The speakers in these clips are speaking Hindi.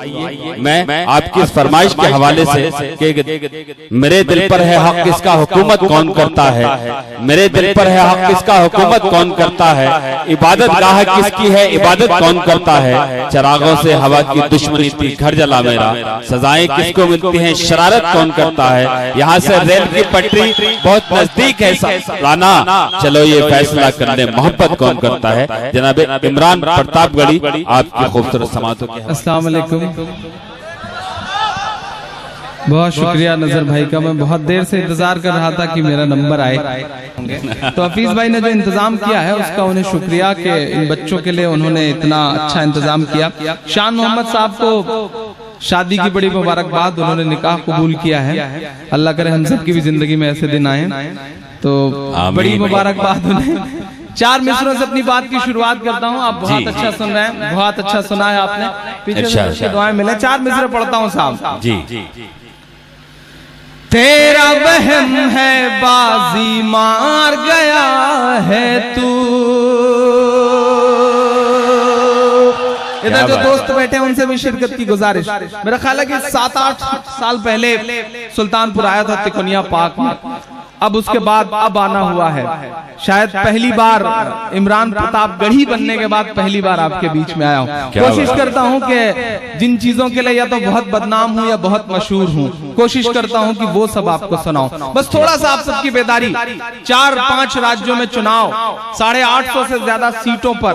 आइए मैं आपकी इस फरमाइश के हवाले से कि मेरे दिल पर है हक किसका हुकूमत कौन करता है, मेरे दिल पर है हक किसका हुकूमत कौन करता है, इबादत गाह किसकी है इबादत कौन करता है, चरागों से हवा की दुश्मनी थी घर जला मेरा, सजाएं किसको मिलती हैं शरारत कौन करता है, यहाँ से रेल की पटरी बहुत नजदीक है राना, चलो ये फैसला करने मोहब्बत कौन करता है। जनाब इमरान प्रतापगढ़ी आपकी खूबसूरत समातों के अस्सलाम वालेकुम। बहुत शुक्रिया नजर भाई का, मैं बहुत देर से इंतजार कर रहा था कि मेरा नंबर आए। तो हफीज भाई ने जो इंतजाम किया है उसका उन्हें शुक्रिया कि इन बच्चों के लिए उन्होंने इतना अच्छा इंतजाम किया। शान मोहम्मद साहब को शादी की बड़ी मुबारकबाद, उन्होंने निकाह कबूल किया है। अल्लाह करे हम सब की भी जिंदगी में ऐसे दिन आए, तो बड़ी मुबारकबाद उन्हें। 4 मिसरों से अपनी बात की शुरुआत करता हूँ। आप बहुत अच्छा सुन रहे हैं, बहुत अच्छा सुना है आपने, पीछे से दुआएं मिले। 4 मिसरे पढ़ता हूँ साहब जी। तेरा वहम है बाजी मार गया है तू। इधर जो दोस्त बैठे हैं उनसे भी शिरकत की गुजारिश। मेरा ख्याल है कि 7-8 साल पहले सुल्तानपुर आया था तिकोनिया पार्क में, अब उसके बाद अब आना हुआ है। शायद पहली बार इमरान प्रतापगढ़ी बनने के बाद पहली बार आपके बीच में आया हूँ। कोशिश करता हूँ कि जिन चीजों के लिए या तो बहुत बदनाम हूँ या बहुत मशहूर हूँ, कोशिश करता हूँ कि वो सब आपको सुनाऊं। बस थोड़ा सा आप सबकी बेदारी। 4-5 राज्यों में चुनाव, 850 से ज्यादा सीटों पर,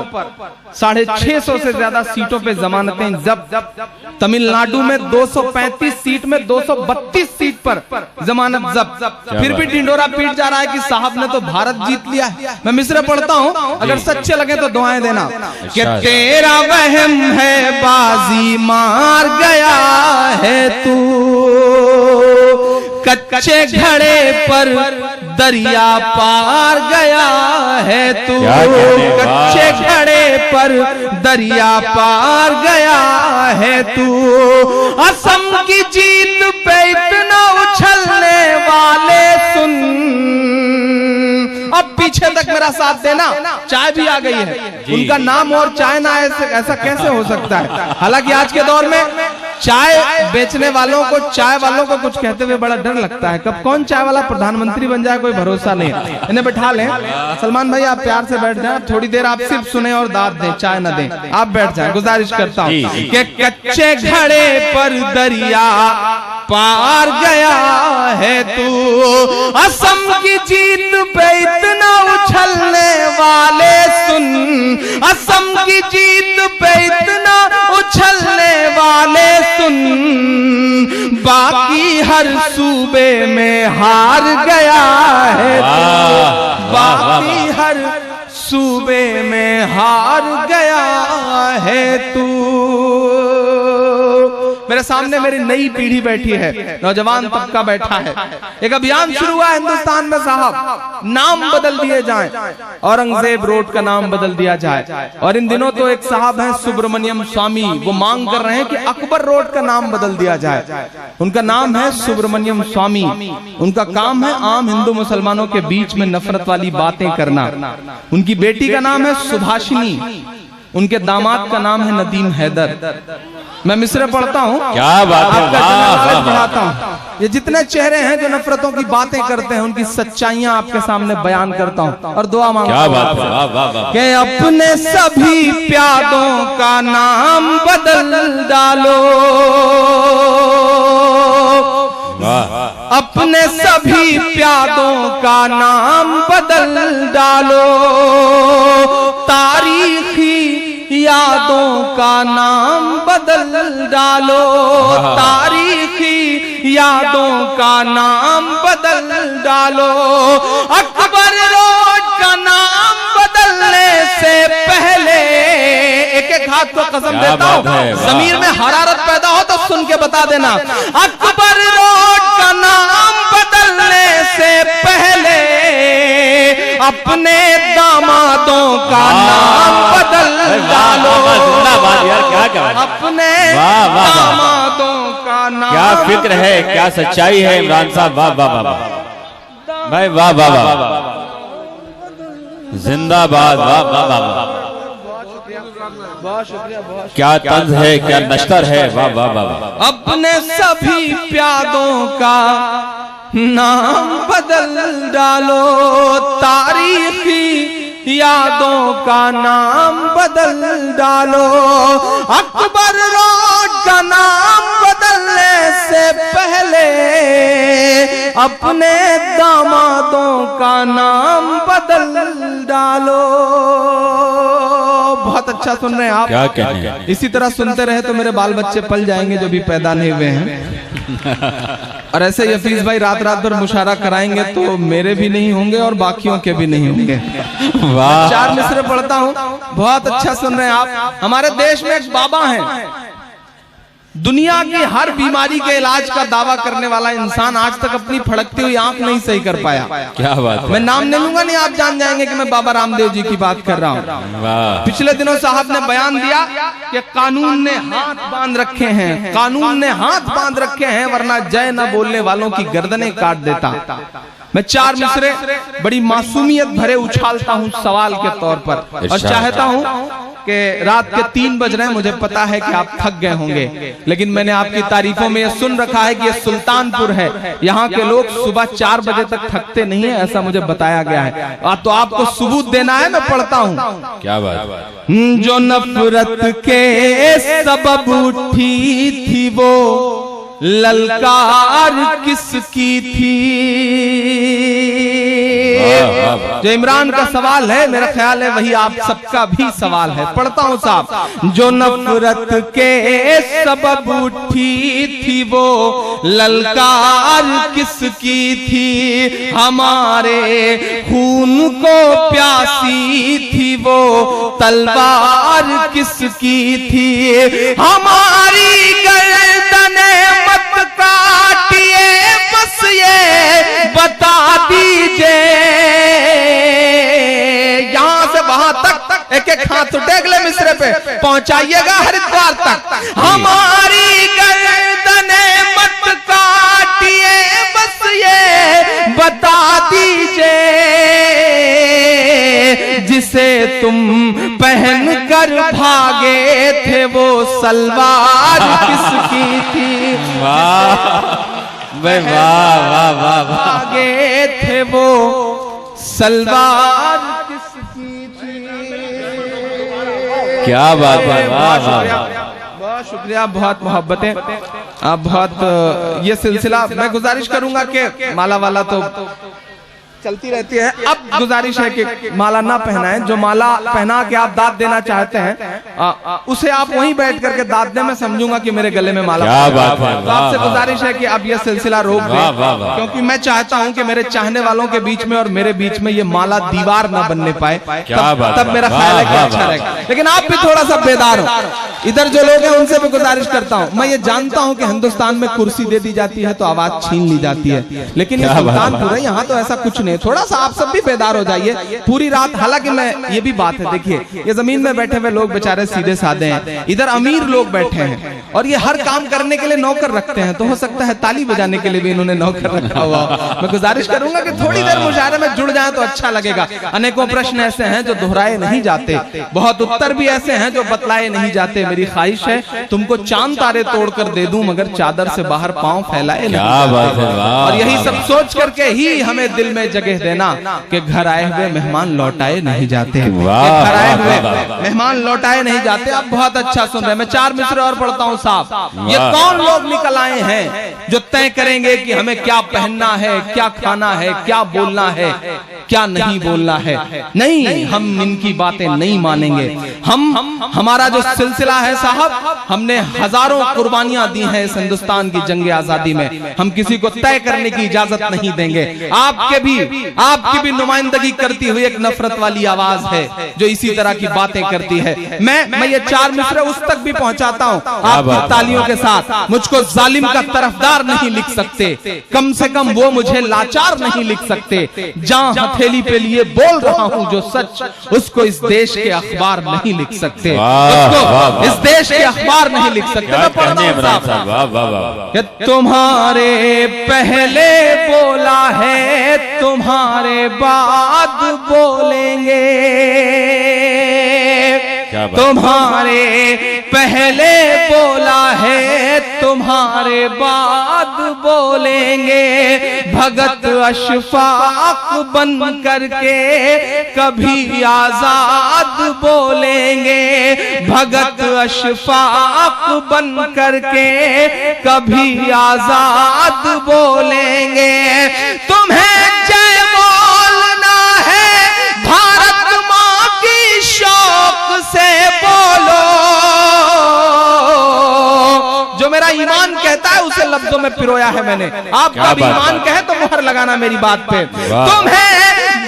650 से ज्यादा सीटों पे जमानतें जब्त। तमिलनाडु में 235 सीट में 232 सीट पर जमानत जब्त। फिर भी ढिंडोरा पीट जा रहा है कि साहब ने तो भारत जीत लिया है। मैं मिसरे पढ़ता हूँ, अगर सच्चे लगे तो दुआएं देना। कि तेरा वहम है बाजी मार गया है तू, कच्चे घड़े पर दरिया पार गया है तू, कच्चे घड़े पर दरिया पार गया है तू। असम की जीत पे इतना उछलने वाले सुन। अब पीछे तक मेरा साथ देना। चाय भी आ गई है, उनका नाम और चाय ना ऐसा कैसे हो सकता है। हालांकि आज के दौर में चाय बेचने वालों को, चाय वालों को कुछ कहते हुए बड़ा डर लगता है। कब कौन चाय वाला प्रधानमंत्री बन जाए कोई भरोसा नहीं। इन्हें बैठा लें। सलमान भाई आप प्यार से बैठ जाएं, थोड़ी देर आप सिर्फ सुने और दाद दें, चाय न दें। आप बैठ जाएं, गुजारिश करता हूँ कि कच्चे घड़े पर दरिया पार गया है तू। असम की जीत पे इतना उछलने वाले सुन, असम की जीत पे इतना उछलने वाले सुन। बाकी हर सूबे में हार गया है तू, बाकी हर सूबे में हार गया है तू। मेरे सामने मेरी नई पीढ़ी बैठी है, नौजवान तबका बैठा है। एक अभियान शुरू हुआ है हिंदुस्तान में साहब, नाम बदल दिए जाएं, औरंगजेब रोड का नाम बदल दिया जाए। और इन दिनों तो एक साहब हैं सुब्रमण्यम स्वामी, वो मांग कर रहे हैं कि अकबर रोड का नाम बदल दिया जाए। उनका नाम है सुब्रमण्यम स्वामी, उनका काम है आम हिंदू मुसलमानों के बीच में नफरत वाली बातें करना। उनकी बेटी का नाम है सुभाषिनी, उनके दामाद का नाम है नदीम हैदर। मैं मिसरे पढ़ता हूँ, क्या बात है, बढ़ाता हूँ। ये जितने चेहरे हैं जो नफरतों की बातें करते हैं, उनकी सच्चाइयां आपके सामने बयान करता हूँ और दुआ मांगता हूँ कि अपने सभी प्यादों का नाम बदल डालो, अपने सभी प्यादों का नाम बदल डालो। तारीखी यादों का नाम बदल डालो, तारीखी यादों का नाम बदल डालो। अकबर रोड का नाम बदलने से पहले, एक हाथ को कसम देता हूँ, जमीर में हरारत पैदा हो तो सुन के बता देना। अकबर रोड का नाम बदलने से पहले अपने दामादों का नाम बदल डालो, अपने दामादों का नाम। क्या फिक्र है, क्या सच्चाई है इमरान साहब, वाह वाह वाह भाई, वाह वाह वाह, जिंदाबाद, वाह वाह वाह। बहुत शुक्रिया, बहुत क्या तंज है, क्या नश्तर है, वाह वाह वाह। अपने सभी प्यादों का नाम बदल डालो, तारीखी यादों का नाम बदल डालो, अकबर रोड का नाम बदलने से पहले अपने दामादों का नाम बदल डालो। बहुत अच्छा सुन रहे हैं आप, क्या कहने हैं? इसी तरह सुनते रहे तो मेरे बाल बच्चे पल जाएंगे जो भी पैदा नहीं हुए हैं। और ऐसे हफीज भाई रात रात भर मुशायरा कराएंगे तो मेरे भी नहीं होंगे और बाकियों के भी नहीं होंगे। वाह। 4 मिसरे पढ़ता हूँ, बहुत अच्छा सुन रहे हैं आप। हमारे देश में एक बाबा हैं, दुनिया की हर बीमारी के इलाज का दावा करने वाला इंसान आज तक अपनी फड़कती हुई आंख नहीं सही कर पाया। क्या बात है। मैं नाम नहीं लूंगा, नहीं आप जान जाएंगे कि मैं बाबा रामदेव जी की बात कर रहा हूँ। वाह। पिछले दिनों साहब ने बयान दिया कि कानून ने हाथ बांध रखे हैं, कानून ने हाथ बांध रखे हैं, वरना जय न बोलने वालों की गर्दनें काट देता। मैं 4 मिसरे बड़ी मासूमियत भरे उछालता हूँ सवाल के तौर पर, और चाहता हूँ कि रात के 3 बज रहे हैं, मुझे पता है कि आप थक गए होंगे, लेकिन मैंने आपकी तारीफों में यह सुन रखा है कि यह सुल्तानपुर है, यहाँ के लोग सुबह 4 बजे तक थकते नहीं है, ऐसा मुझे बताया गया है। तो आपको सबूत देना है, मैं पढ़ता हूँ। क्या बात। जो नफरत के सबब उठी थी वो ललकार किसकी थी। जो इमरान का सवाल है, मेरा ख्याल है वही आप सबका भी सवाल है। पढ़ता हूँ साहब। जो नफरत के सबब उठी थी वो ललकार किसकी थी, हमारे खून को प्यासी थी वो तलवार किसकी थी, हमारी गर्दने मत काटिए बस ये बता दीजिए, यहां से वहां तक एक एक हाथ उठे अगले मिसरे पे पहुंचाइएगा हरिद्वार तक। हमारी गर्दने मत काटिए बस ये बता दीजिए, जिसे तुम पहन कर भागे थे वो सलवार किसकी थी। वाह वाह वाह वाह। भागे थे वो सलवार किसकी थी। क्या बात है। वाह वाह। बहुत शुक्रिया, बहुत मोहब्बतें आप, बहुत ये सिलसिला मैं गुजारिश करूंगा कि माला वाला तो चलती रहती है, अब गुजारिश है कि माला ना पहनाएं। जो माला पहना के आप दाद देना चाहते हैं उसे आप वहीं बैठ करके दाद दें, मैं समझूंगा कि मेरे गले में माला। क्या बात है। तो आपसे गुजारिश है कि अब यह सिलसिला रोक दें, क्योंकि मैं चाहता हूं कि मेरे चाहने वालों के बीच में और मेरे बीच में ये माला दीवार ना बनने पाए, तब मेरा ख्याल है कि अच्छा रहेगा। लेकिन आप भी थोड़ा सा बेदार हो, इधर जो लोग हैं उनसे भी गुजारिश करता हूं। मैं ये जानता हूं कि हिंदुस्तान में कुर्सी दे दी जाती है तो आवाज छीन ली जाती है, लेकिन ये सुल्तानपुर है, यहाँ तो ऐसा कुछ नहीं। थोड़ा सा आप सब भी बेदार हो जाइए पूरी रात। हालांकि मैं ये भी बात है, देखिए ये जमीन में बैठे हुए लोग बेचारे सीधे साधे हैं, इधर अमीर लोग बैठे हैं और ये हर काम करने के लिए नौकर रखते हैं, तो हो सकता है ताली बजाने के लिए भी इन्होंने नौकर रखा हुआ। मैं गुजारिश करूंगा कि थोड़ी देर मुशायरे में जुड़ जाए तो अच्छा लगेगा। अनेकों प्रश्न ऐसे हैं जो दोहराए नहीं जाते, बहुत उत्तर भी ऐसे हैं जो बतलाए नहीं जाते। मेरी ख्वाहिश है तुमको चांद तारे तोड़कर दे दूं, मगर चादर से बाहर पांव फैलाए नहीं जाते। और यही सब सोच करके ही हमें दिल में जगह देना कि घर आए हुए मेहमान लौटाए नहीं जाते, घर आए हुए मेहमान लौटाए नहीं जाते। आप बहुत अच्छा सुन रहे हैं। मैं 4 मिसरे और पढ़ता हूँ साहब। ये कौन लोग निकल आए हैं जो तय करेंगे कि हमें क्या पहनना है, क्या खाना है, क्या बोलना है, क्या नहीं बोलना है। नहीं, हम इनकी बातें नहीं मानेंगे। हमारा जो सिलसिला है साहब, हमने हजारों कुर्बानियां दी हैं इस हिंदुस्तान की जंग आजादी में, हम किसी को तय करने की इजाजत नहीं देंगे। आपकी भी नुमाइंदगी करती हुई एक नफरत वाली आवाज है जो इसी तरह की बातें करती है। मैं ये 4 मिसरे उस तक भी पहुंचाता हूं आपकी तालियों के साथ। मुझको जालिम का तरफदार नहीं लिख सकते, कम से कम वो मुझे लाचार नहीं लिख सकते। जहां हथेली पे लिए बोल रहा हूं जो सच, उसको इस देश के अखबार नहीं लिख सकते, उसको इस देश के अखबार नहीं लिख सकते। मैं पढ़ रहा हूं कि तुम्हारे पहले बोला है, तुम्हारे बाद बोलेंगे। तुम्हारे पहले बोला है तुम्हारे बाद बोलेंगे, भगत अशफाक बन करके कभी आजाद बोलेंगे, भगत अशफाक बन करके कभी आजाद बोलेंगे। तुम्हें जय बोलना है भारत माँ की शौक से बोलो, जो मेरा ईमान कहता है उसे लफ्जों में पिरोया है मैंने। आपका भी ईमान कहे तो मुहर लगाना मेरी बात पे। तुम्हें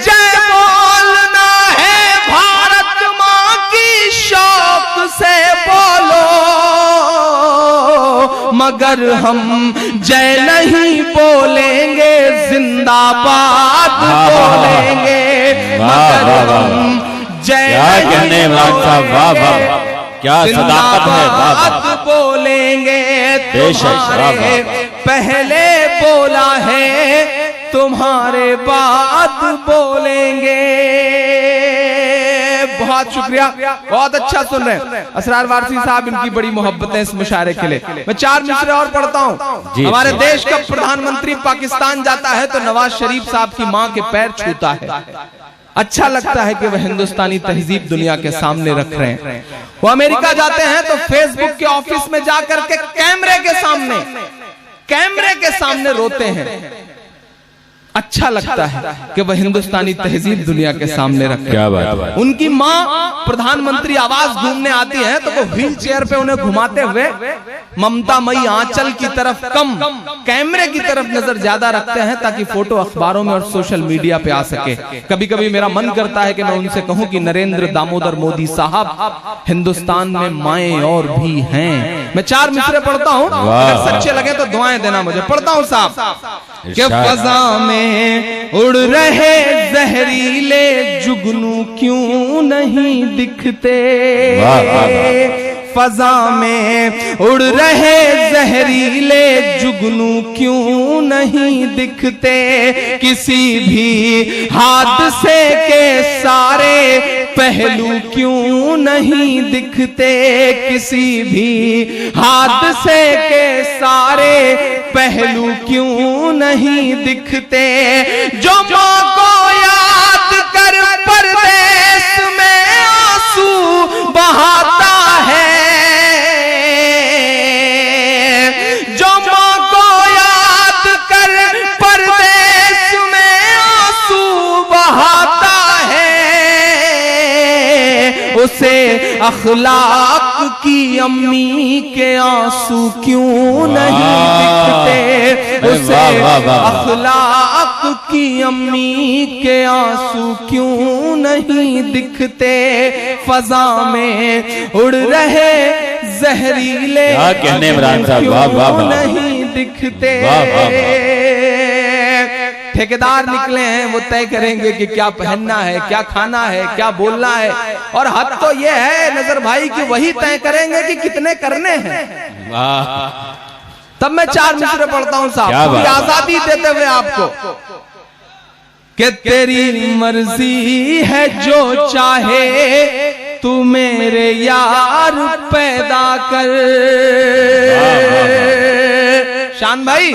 जय बोलना है भारत माँ की शौक से बोलो, मगर हम जय नहीं बोलेंगे जिंदाबाद बोलेंगे, मगर हम जय कहने इमरान साहब, वाह वाह क्या सदाकत है, वाह बोलेंगे। तुम्हारे पहले बोला है तुम्हारे बाद बोलेंगे। बहुत शुक्रिया, बहुत अच्छा सुन रहे हैं असरार वारसी साहब, इनकी बड़ी मोहब्बत है इस मुशायरे के लिए। मैं 4 मिसरे और पढ़ता हूँ। हमारे देश का प्रधानमंत्री पाकिस्तान जाता है तो नवाज शरीफ साहब की माँ के पैर छूता है। अच्छा लगता है कि वह हिंदुस्तानी तहजीब दुनिया के सामने रख रहे हैं। वो अमेरिका जाते हैं तो फेसबुक के ऑफिस में जाकर के कैमरे के सामने रोते हैं। अच्छा लगता है कि वह हिंदुस्तानी तहजीब दुनिया के सामने रखे। क्या बात है। उनकी माँ प्रधानमंत्री आवास घूमने आती है तो वो व्हील चेयर पे उन्हें घुमाते हुए ममता मई आंचल की तरफ कम कैमरे की तरफ नजर ज्यादा रखते हैं ताकि फोटो अखबारों में और सोशल मीडिया पे आ सके। कभी कभी मेरा मन करता है कि मैं उनसे कहूं कि नरेंद्र दामोदर मोदी साहब, हिंदुस्तान में माएं और भी हैं। मैं 4 मिसरे पढ़ता हूं, अगर सच्चे लगे तो दुआएं देना मुझे। पढ़ता हूं साहब कि फजा में उड़ रहे जहरीले जुगनू क्यों नहीं दिखते, फजा में उड़ रहे जहरीले जुगनू क्यों नहीं दिखते, किसी भी हादसे के सारे पहलू क्यों नहीं दिखते, किसी भी हादसे के सारे पहलू क्यों नहीं दिखते, जो माँ को याद कर परदेश में आंसू बहाता है, जो माँ को याद कर परदेश में आंसू बहाता है, उसे अखलाक की अम्मी के आंसू क्यों नहीं दिखते, उसे अखलाक की अम्मी के आंसू क्यों नहीं दिखते, फजा में उड़ रहे जहरीले क्यों नहीं दिखते। ठेकेदार निकले हैं, वो तय करेंगे कि क्या पहनना है, क्या खाना है, क्या बोलना है, और हद तो ये है नजर भाई कि वही तय करेंगे कि कितने करने हैं। तब मैं 4 मिसरे पढ़ता हूं साहब, पूरी आजादी देते हुए आपको कि तेरी मर्जी है जो चाहे तू मेरे यार पैदा कर। शान भाई,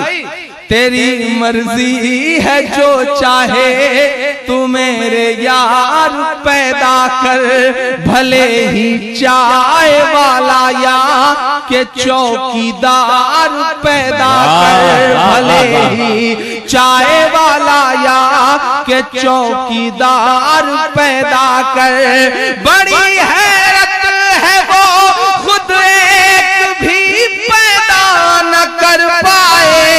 तेरी मर्जी है जो चाहे तू मेरे यार पैदा कर, भले ही चाय वाला या के चौकीदार पैदा कर, भले ही चाय वाला या के चौकीदार पैदा कर। बड़ी हैरत है वो खुद एक भी पैदा न कर पाए।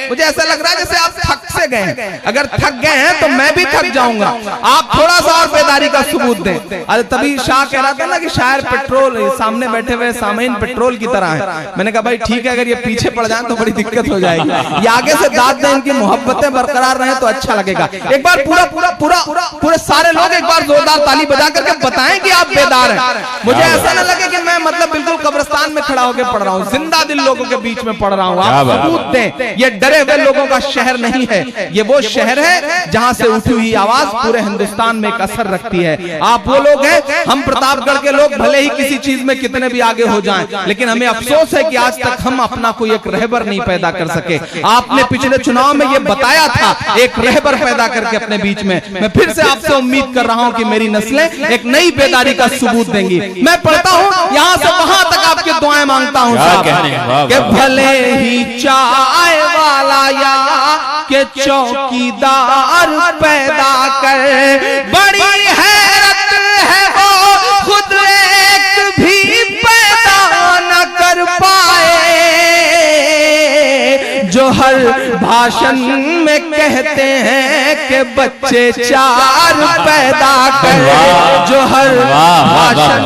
मुझे ऐसा लग रहा है जैसे आप थक से गए, अगर थक गए हैं तो मैं भी थक जाऊंगा, आप थोड़ा सा और बेदारी का सबूत दें। अरे तभी शाह कह रहा था ना कि शायर पेट्रोल, सामने बैठे हुए सामीन पेट्रोल की तरह है। मैंने कहा भाई ठीक है, अगर ये पीछे पड़ जाए तो बड़ी दिक्कत हो जाएगी, ये आगे से दाद दें, इनकी मोहब्बतें बरकरार रहे तो अच्छा लगेगा। एक बार पूरे सारे लोग एक बार जोरदार ताली बजा करके बताएं कि आप बेदार हैं। मुझे ऐसा ना लगे कि मैं मतलब बिल्कुल कब्रिस्तान में खड़ा होकर पढ़ रहा हूँ, जिंदा दिल लोगों के बीच में पढ़ रहा हूँ। आप सबूत दें। ये डरे हुए लोगों का शहर नहीं है, ये वो शहर है जहां से उठी हुई आवाज पूरे हिंदुस्तान में एक असर रखती है। आप वो लोग हैं, हम प्रतापगढ़ के लोग भले ही किसी चीज में कितने भी आगे हो जाएं, लेकिन हमें अफसोस है कि आज तक हम अपना कोई एक रहबर नहीं पैदा कर सके। आपने पिछले चुनाव में ये बताया था, एक रहबर पैदा करके अपने बीच में। मैं फिर से आपसे उम्मीद कर रहा हूं कि मेरी नस्लें एक नई बेदारी का सबूत देंगी। मैं पढ़ता हूं, यहां से वहां तक आपकी दुआएं मांगता हूं साहब, कि भले ही चाय वाला या के चौकीदार पैदा कर, बड़ी हैरत है वो खुद एक भी पैदा न कर पाए, जो हर भाषण में कहते हैं कि बच्चे 4 पैदा कर, जो हर भाषण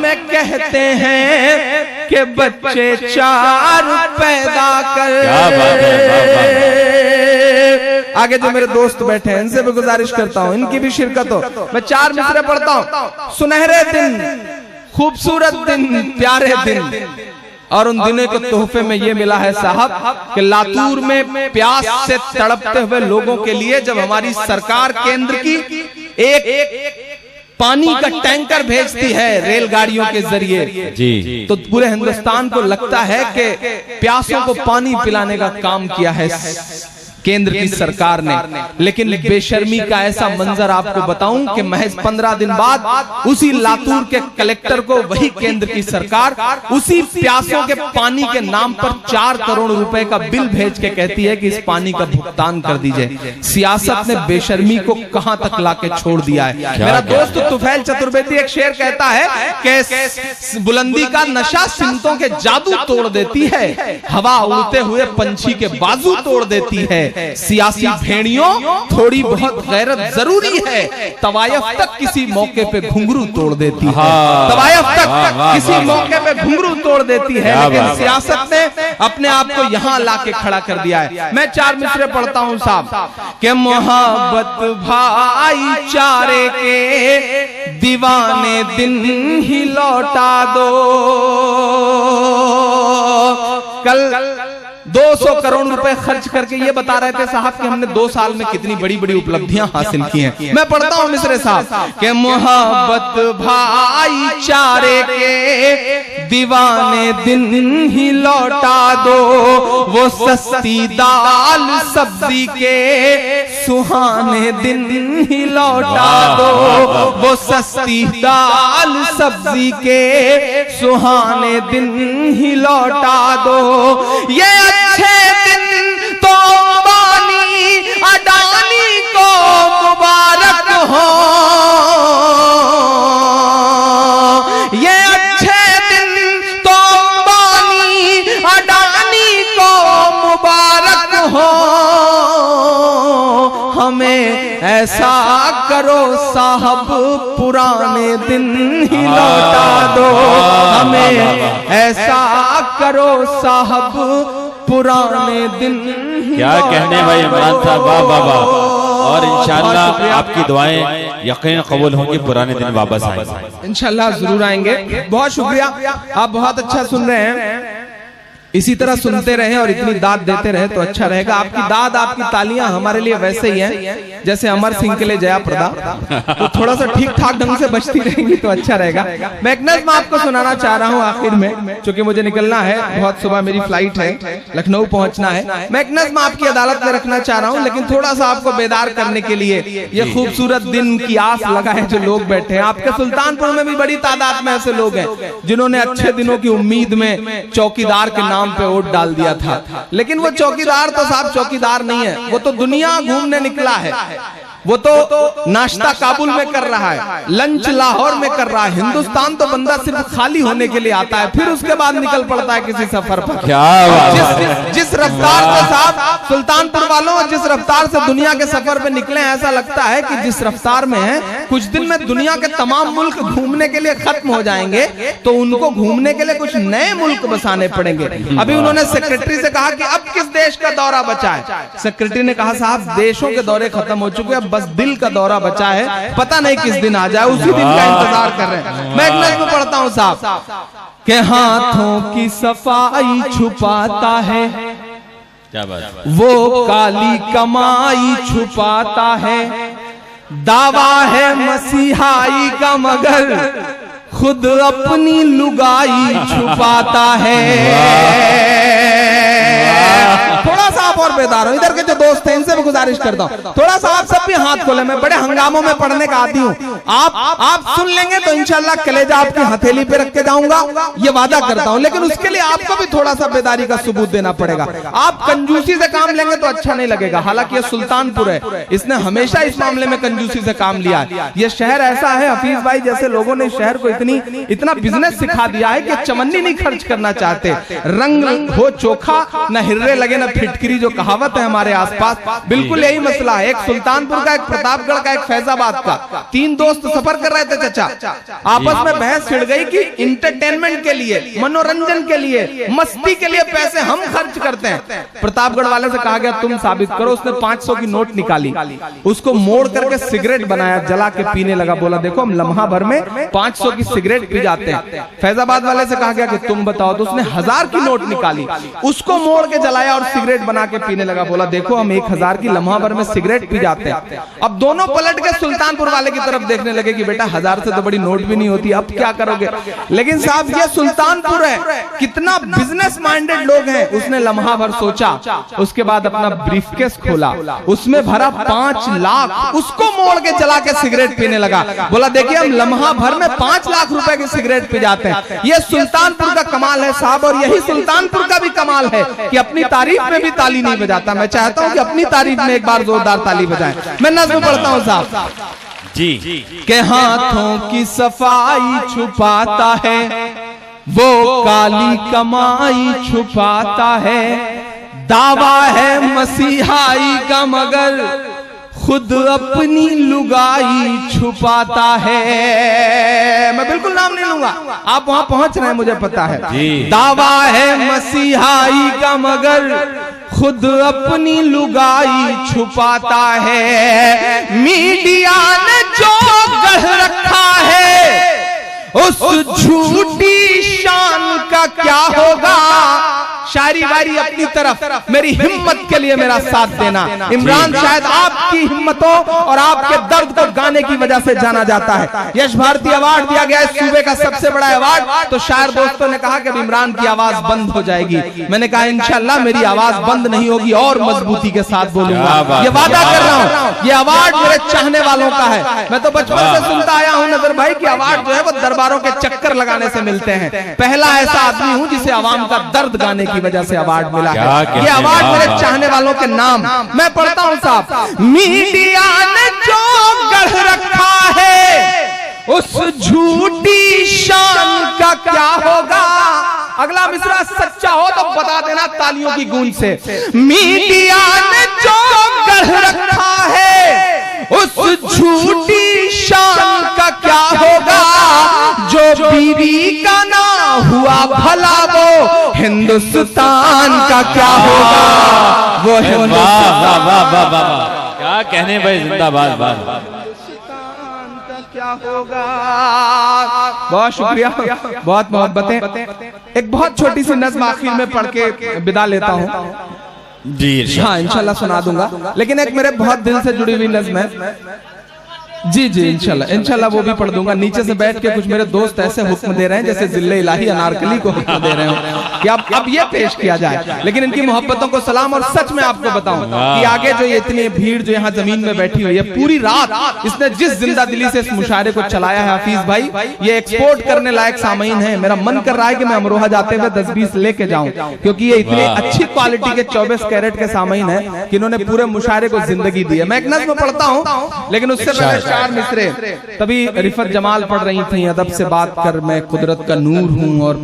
में कहते हैं कि बच्चे 4 पैदा कर। आगे जो मेरे दोस्त बैठे हैं इनसे भी गुजारिश करता हूं, इनकी भी शिरकत हो। मैं 4 मिसरे पढ़ता हूं। सुनहरे दिन, खूबसूरत दिन, प्यारे दिन, और उन दिनों को तोहफे में ये मिला है साहब कि लातूर में प्यास से तड़पते हुए लोगों के लिए जब हमारी सरकार केंद्र की एक पानी का टैंकर भेजती है रेलगाड़ियों के जरिए जी, तो पूरे हिंदुस्तान को लगता है कि प्यासों को पानी पिलाने का काम किया है केंद्र की सरकार ने। लेकिन बेशर्मी का ऐसा मंजर आपको बताऊं कि महज 15 दिन बाद उसी लातूर के कलेक्टर को वही केंद्र की सरकार उसी प्यासों के पानी के नाम पर 4 करोड़ रुपए का बिल भेज के कहती है कि इस पानी का भुगतान कर दीजिए। सियासत ने बेशर्मी को कहां तक लाके छोड़ दिया है। मेरा दोस्त तुफैल चतुर्वेदी एक शेर कहता है कि बुलंदी का नशा सिमतों के जादू तोड़ देती है, हवा उड़ते हुए पंछी के बाजू तोड़ देती है, सियासी भेड़ियों थोड़ी बहुत गैरत जरूरी है, तवायफ तक किसी मौके पे घुंघरू तोड़ देती है, तवायफ तक किसी मौके पे घुंघरू तोड़ देती है, लेकिन सियासत ने अपने आप को यहाँ लाके खड़ा कर दिया है। मैं 4 मिसरे पढ़ता हूँ साहब, कि मोहब्बत भाईचारे के दीवाने दिन ही लौटा दो। कल 200 करोड़ रुपए खर्च करके ये बता रहे थे साहब कि हमने 2 साल में कितनी बड़ी बड़ी उपलब्धियां हासिल की हैं। मैं पढ़ता हूं मिसरे साहब, कि मोहब्बत भाईचारे के दीवाने दिन ही लौटा दो, वो सस्ती दाल सब्जी के सुहाने दिन ही लौटा दो, वो सस्ती दाल सब्जी के सुहाने दिन ही लौटा दो। ये अच्छे दिन तो अंबानी अडानी को मुबारक हो, ये अच्छे दिन तो अंबानी अडानी को मुबारक हो, हमें ऐसा करो साहब पुराने दिन ही लौटा दो, हमें ऐसा करो साहब पुराने दिन। क्या कहने भाई इमरान साहब, वाह वाह वाह। और इंशाअल्लाह आपकी दुआएं यकीन कबूल होंगी, पुराने दिन वापस आएंगे इंशाअल्लाह, जरूर आएंगे। बहुत शुक्रिया, आप बहुत अच्छा सुन रहे हैं, इसी तरह सुनते रहें और इतनी दाद देते रहें तो अच्छा रहेगा। आपकी दाद, आपकी तालियां हमारे लिए वैसे ही हैं जैसे अमर सिंह के लिए जया प्रदा, तो थोड़ा सा ठीक ठाक ढंग से बजती रहेंगी तो अच्छा रहेगा। मैं एक नज़्म आपको सुनाना चाह रहा हूँ आखिर में, क्योंकि मुझे निकलना है, बहुत सुबह मेरी फ्लाइट है, लखनऊ पहुंचना है। मैं एक नज़्म आपकी अदालत में रखना चाह रहा हूँ, लेकिन थोड़ा सा आपको बेदार करने के लिए ये खूबसूरत दिन की आस लगाए जो लोग बैठे हैं। आपके सुल्तानपुर में भी बड़ी तादाद में ऐसे लोग हैं जिन्होंने अच्छे दिनों की उम्मीद में चौकीदार के नाम पे वोट डाल दिया था, लेकिन वो चौकीदार तो साहब चौकीदार नहीं है, वो तो दुनिया घूमने निकला है, वो तो नाश्ता काबुल में कर रहा है, लंच लाहौर में कर रहा है। हिंदुस्तान तो बंदा सिर्फ खाली होने के लिए आता है, फिर उसके बाद निकल पड़ता है किसी सफर पर। जिस रफ्तार से साहब सुल्तानपुर वालों, जिस रफ्तार से दुनिया के सफर पे निकले, ऐसा लगता है कि जिस रफ्तार में है कुछ दिन में दुनिया के तमाम मुल्क घूमने के लिए खत्म हो जाएंगे, तो उनको घूमने के लिए कुछ नए मुल्क बसाने पड़ेंगे। अभी उन्होंने सेक्रेटरी से कहा कि अब किस देश का दौरा बचा है। सेक्रेटरी ने कहा साहब देशों के दौरे खत्म हो चुके हैं, अब बस दिल का दौरा बचा है, पता नहीं किस दिन आ जाए, उसी दिन का इंतजार कर रहे हैं। मैं एक नज़्म पढ़ता हूं साहब के हाथों की सफाई छुपाता है, क्या बात, वो काली कमाई छुपाता है, दावा है मसीहाई का मगर खुद अपनी लुगाई छुपाता है। थोड़ा सा आप और बेदार हो, इधर के जो दोस्त हैं इनसे भी गुजारिश करता हूँ थोड़ा सा आप सब भी हाथ खोले। मैं बड़े हंगामों में पढ़ने का आदी हूँ, आप सुन लेंगे तो इंशाल्लाह कलेजा आपकी हथेली पे रख के जाऊंगा, ये वादा करता हूँ। लेकिन उसके लिए आपको भी थोड़ा सा बेदारी का सबूत देना पड़ेगा। आप कंजूसी से काम लेंगे तो अच्छा नहीं लगेगा। हालांकि ये सुल्तानपुर है, इसने हमेशा इस मामले में कंजूसी से काम लिया है। ये शहर ऐसा है, हफीज भाई जैसे लोगों ने शहर को इतना बिजनेस सिखा दिया है कि चमन्नी नहीं खर्च करना चाहते। रंग हो चोखा, न हिर्रे लगे न फिटकरी, जो कहावत है हमारे आसपास, बिल्कुल यही मसला है। एक सुल्तानपुर का, एक प्रतापगढ़ का, एक फैजाबाद का, तीन दोस्त सफर कर रहे थे चाचा, आपस में बहस छिड़ गई कि इंटरटेनमेंट के लिए, मनोरंजन के लिए, मस्ती के लिए पैसे हम खर्च करते हैं। प्रतापगढ़ वाले से कहा गया तुम साबित करो। उसने 500 की नोट निकाली, उसको मोड़ करके सिगरेट बनाया, जला के पीने लगा। बोला देखो हम लम्हा भर में 500 की सिगरेट पी जाते हैं। फैजाबाद वाले से कहा गया कि तुम बताओ, तो उसने 1000 की नोट निकाली, उसको मोड़ के जलाया और सिगरेट बना के पीने लगा। बोला देखो हम 1000 की लम्हा भर में सिगरेट पी जाते हैं। अब दोनों पलट के सुल्तानपुर वाले की तरफ देखने लगे कि बेटा 1000 से तो बड़ी नोट भी नहीं होती, अब क्या करोगे। लेकिन साहब ये सुल्तानपुर है, कितना बिजनेस माइंडेड लोग हैं। उसने लम्हा भर सोचा, उसके बाद अपना ब्रीफकेस खोला, उसमें भरा 5 लाख, उसको मोड़ के जला के सिगरेट पीने लगा। बोला देखिए हम लम्हा भर में 5 लाख रुपए की सिगरेट पी जाते हैं। ये सुल्तानपुर का कमाल है साहब, और यही सुल्तानपुर का भी कमाल है कि अपनी तारीफ में भी ताली नहीं बजाता। मैं चाहता हूं कि अपनी तारीफ में एक बार जोरदार ताली बजाएं। मैं नज़्म पढ़ता हूं साहब जी के हाथों की सफाई छुपाता है, वो काली कमाई छुपाता है, दावा है मसीहाई का मगर खुद अपनी लुगाई छुपाता है। मैं बिल्कुल नाम नहीं लूंगा, आप वहां पहुंच रहे हैं मुझे पता है। दावा है मसीहाई का मगर खुद अपनी लुगाई छुपाता है। मीडिया ने जो गढ़ रखा है उस झूठी शान का क्या होगा। शायरी वारी अपनी तरफ, मेरी हिम्मत के लिए मेरा साथ देना। इमरान शायद आपकी हिम्मतों और आपके दर्द को गाने की वजह से जाना जाता है। यश भारती अवार्ड दिया गया है, सूबे का सबसे बड़ा अवार्ड। तो शायर दोस्तों ने कहा कि अब इमरान की आवाज बंद हो जाएगी। मैंने कहा इंशाल्लाह मेरी आवाज बंद नहीं होगी, और मजबूती के साथ बोलूंगा, ये वादा कर रहा हूँ। ये अवार्ड मेरे चाहने वालों का है। मैं तो बचपन से सुनता आया हूँ नजर भाई की अवार्ड जो है वो दरबारों के चक्कर लगाने से मिलते हैं। पहला ऐसा आदमी हूँ जिसे आवाम का दर्द गाने की वजह से अवार्ड मिला है। ये अवार्ड मेरे चाहने वालों के नाम। मैं पढ़ता हूं साहब, मीडिया ने जो गढ़ रखा है उस झूठी शान का क्या होगा। अगला मिसरा सच्चा हो तो बता देना तालियों की गूंज से। मीडिया ने जो गढ़ रखा है उस झूठी शान का क्या होगा। जो बीवी का ना हुआ भला वो हिंदुस्तान का क्या होगा। वो हिंदुस्तान क्या कहने भाई, जिंदाबाद क्या होगा। बहुत शुक्रिया, बहुत मोहब्बतें। एक बहुत छोटी सी नज़्म आखिर में पढ़ के विदा लेता हूँ जी। हाँ इंशाल्लाह सुना दूंगा, लेकिन एक मेरे बहुत दिल से जुड़ी हुई नज़्म है। जी इंशाल्लाह वो भी पढ़ दूंगा। नीचे से बैठ के कुछ मेरे दोस्त ऐसे हुक्म दे रहे हैं जैसे जिले इलाही अनारकली को हुक्म दे रहे हो कि अब ये पेश किया जाए। लेकिन इनकी मोहब्बतों को सलाम। और सच में आपको बताऊं कि आगे जो ये इतनी भीड़ जो यहाँ जमीन में बैठी हुई है, पूरी रात इसने जिस जिंदा दिली से इस मुशायरे को चलाया है हाफिज भाई, ये एक्सपोर्ट करने लायक सामीन है। मेरा मन कर रहा है कि मैं अमरोहा जाते हुए 10-20 लेके जाऊं, क्योंकि ये इतनी अच्छी क्वालिटी के 24 कैरेट के सामीन है कि इन्होंने पूरे मुशायरे को जिंदगी दी है। मैं एक नज़्म पढ़ता हूं, लेकिन उससे पहले 4 मिसरे। तभी रिफत जमाल पढ़ रही थी, अदब से बात कर मैं कुदरत का नूर हूं, और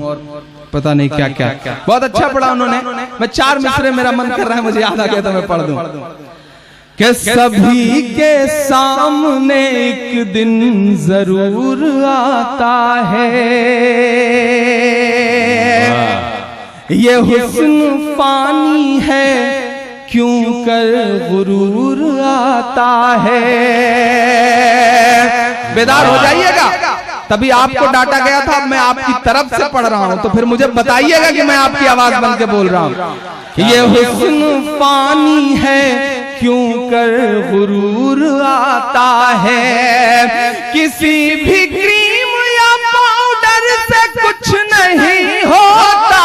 पता नहीं क्या क्या बहुत अच्छा पढ़ा उन्होंने। मैं 4 मिसरे मेरा मन कर रहा है, मुझे याद आ गया तो मैं पढ़ दूं कि सभी के सामने एक दिन जरूर आता है, ये हुस्न फानी है क्यों कर गुरूर आता है। बेदार हो जाइएगा, तभी आपको डांटा गया था, अब मैं आपकी तरफ से पढ़ रहा हूं, तो फिर मुझे बताइएगा कि मैं आपकी आवाज बन के बोल रहा हूं। ये हुस्न पानी है क्यों कर गुरूर आता है, किसी भी क्रीम या पाउडर से कुछ नहीं होता।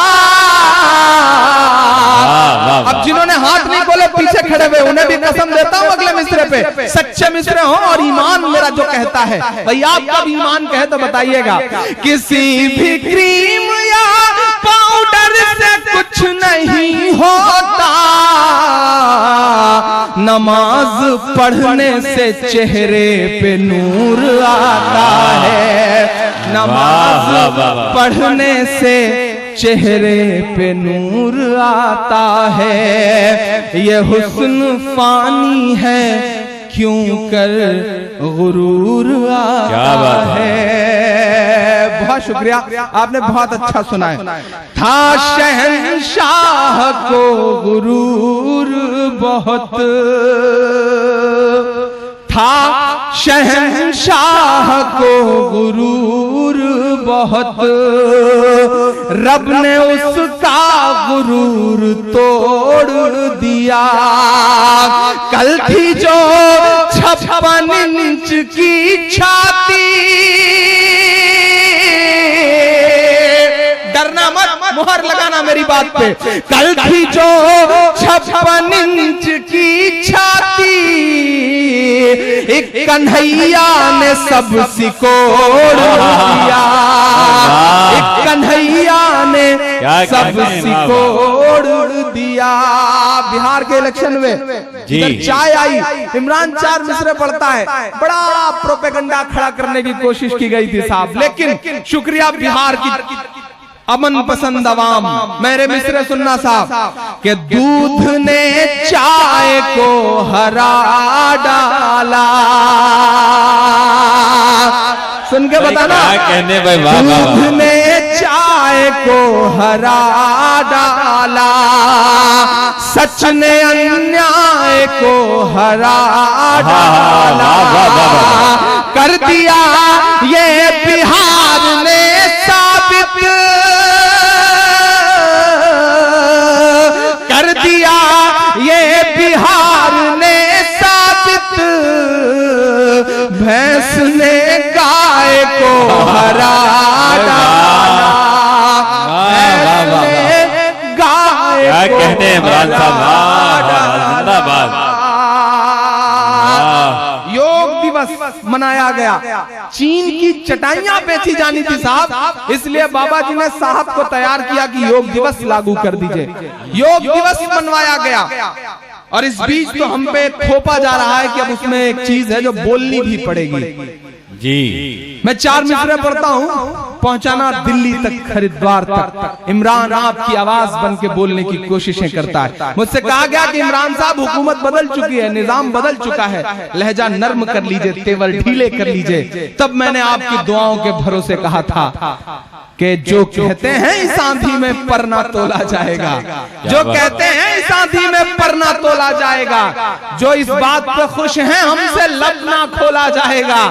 अब जिन्होंने हाथ नहीं खोले पीछे खड़े हुए, उन्हें भी कसम देता हूं अगले मिसरे पे सच्चे मिसरे हो और ईमान मेरा जो कहता है। भाई आपका भी ईमान कहे तो बताइएगा। किसी भी क्रीम या पाउडर से कुछ नहीं होता, नमाज पढ़ने से चेहरे पे नूर आता है, नमाज पढ़ने से चेहरे पे नूर आता है, ये हुस्न फानी है क्यों कर गुरूर आता है। बहुत शुक्रिया, आपने बहुत अच्छा सुना है। था शहंशाह को गुरूर बहुत, था शहंशाह को गुरूर बहुत, रब ने उसका गुरूर तोड़ दिया। कल थी जो 56 इंच की छाती, डरना मत, मुहर लगाना मेरी बात पे। कल थी जो 56 इंच की छाती, एक कन्हैया ने सब सिकोड़ दिया, एक कन्हैया ने सब सिकोड़ दिया। बिहार के इलेक्शन में इधर चाय आई, इमरान 4 मिसरे पढ़ता है, बड़ा प्रोपेगेंडा खड़ा करने की कोशिश की गई थी साहब, लेकिन शुक्रिया बिहार की अमन पसंद अवाम, मेरे मिसरे सुनना साहब, कि दूध ने चाय को हरा डाला। सुन के बताना, कहने भाई वाह, दूध ने चाय को हरा डाला, सच ने अन्याय को हरा डाला, कर दिया ये बिहार ने साबित, कर दिया ये बिहार ने साबित, भैंस ने गाय को हरा डाला, भैंस ने गाय को कहने इमरान साहब जिंदाबाद। योग दिवस मनाया गया, चीन की चटाइयां बेची जानी थी साहब, इसलिए बाबा जी ने साहब को तैयार किया कि योग दिवस लागू कर दीजिए। योग दिवस मनवाया गया, और इस बीच तो हम पे थोपा जा रहा है कि अब उसमें एक चीज है जो बोलनी भी पड़ेगी जी। मैं 4 मिसरे पढ़ता हूँ, पहुंचाना दिल्ली तक, हरिद्वार तक। इमरान आपकी आवाज बन के बोलने की कोशिशें करता है। मुझसे कहा गया कि इमरान साहब हुकूमत बदल चुकी है, निजाम बदल चुका है, लहजा नर्म कर लीजिए, तेवर ढीले कर लीजिए। तब मैंने आपकी दुआओं के भरोसे कहा था कि जो कहते हैं इस आंधी में परना तोला जाएगा, जो कहते हैं इस आंधी में परना तोला जाएगा, जो इस बात पे खुश हैं हमसे लब ना खोला जाएगा।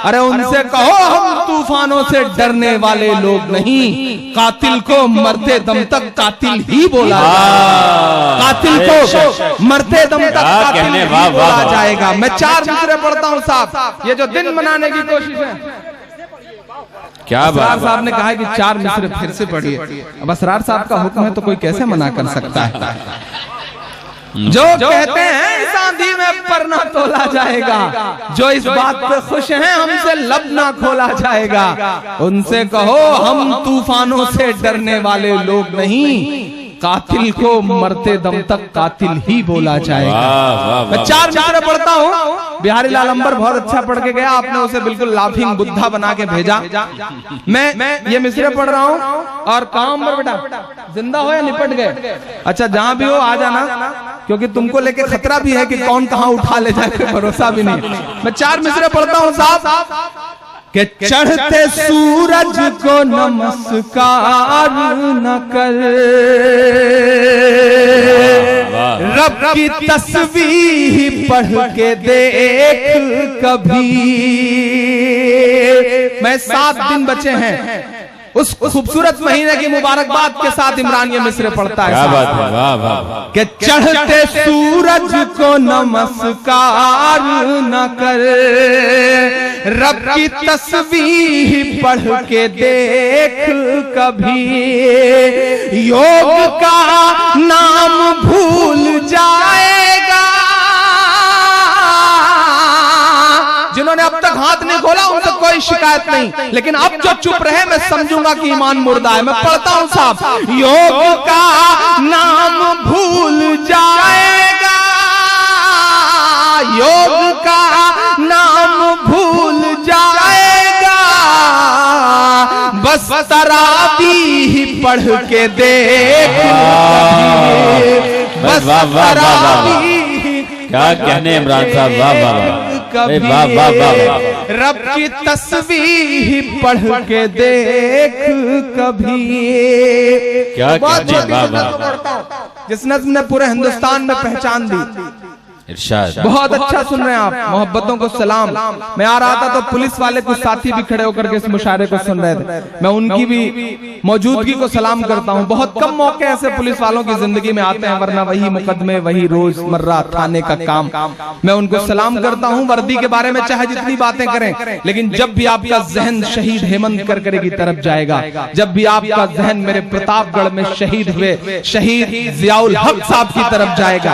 अरे उनसे कहो हम तूफानों से डरने वाले लोग नहीं, कातिल को मरते दम तक कातिल ही बोला जाएगा, कातिल को मरते दम तक कातिल ही बोला जाएगा। मैं 4 मिसरे पढ़ता हूँ साहब, ये जो दिन मनाने की कोशिश है। क्या असरार साहब ने कहा है कि 4 मिसरे फिर से पढ़िए। अब असरार साहब का हुक्म है तो कोई कैसे मना कर सकता है। जो कहते हैं इस आंधी में परना तोला जाएगा, जो इस बात पे खुश हैं हमसे लब ना खोला जाएगा, उनसे कहो हम तूफानों से डरने वाले लोग नहीं, कातिल को मरते दम तक कातिल ही बोला जाएगा। मैं 4 मिसरे पढ़ता हूँ। बिहारी लाल अंबर बहुत अच्छा पढ़ के गया, आपने उसे बिल्कुल लाफिंग बुद्धा बना के भेजा। मैं ये मिसरे पढ़ रहा हूँ और कहाँ अंबर बेटा, जिंदा हो या निपट गए? अच्छा जहां भी हो आ जाना, क्योंकि तुमको लेके खतरा भी है कि कौन कहां उठा ले जाए, कोई भरोसा भी नहीं। मैं 4 मिसरे पढ़ता हूँ साहब। कि चढ़ते सूरज को नमस्कार न कर, रब की तस्वीर पढ़ के देख कभी। मैं 7 दिन बचे हैं, उस खूबसूरत महीने की मुबारकबाद के साथ इमरान ये मिसरे पढ़ता है। क्या बात है, वाह वाह। कि चढ़ते सूरज को नमस्कार न कर, रब की तस्वीर पढ़ के देख कभी। योग का नाम भूल जाएगा, जिन्होंने अब तक हाथ नहीं खोला उनसे कोई शिकायत नहीं, लेकिन अब जो चुप रहे मैं समझूंगा कि ईमान मुर्दा है। मैं पढ़ता हूं साहब। योग का नाम भूल जाएगा, योग का नाम भूल जाएगा, बस तरावीह पढ़ के देख, बस तरावीह। क्या कहने इमरान साहब, वाह वाह कभी रब की तस्वीर पढ़ के देख कभी। क्या कहने, जिस नज़्म ने पूरे हिंदुस्तान में पहचान दी। इरशाद। बहुत अच्छा सुन रहे हैं आप, मोहब्बतों को सलाम। मैं आ रहा था तो पुलिस वाले कुछ साथी भी खड़े होकर के इस मुशायरे को सुन रहे थे, मैं उनकी भी मौजूदगी को सलाम करता हूं। बहुत कम मौके ऐसे पुलिस वालों की जिंदगी में आते हैं, वरना वही मुकदमे, वही रोजमर्रा थाने का काम। मैं उनको सलाम करता हूं। वर्दी के बारे में चाहे जितनी बातें करें, लेकिन जब भी आपका जहन शहीद हेमंत करकरे की तरफ जाएगा, जब भी आपका जहन मेरे प्रतापगढ़ में शहीद हुए शहीद जियाउल हक साहब की तरफ जाएगा,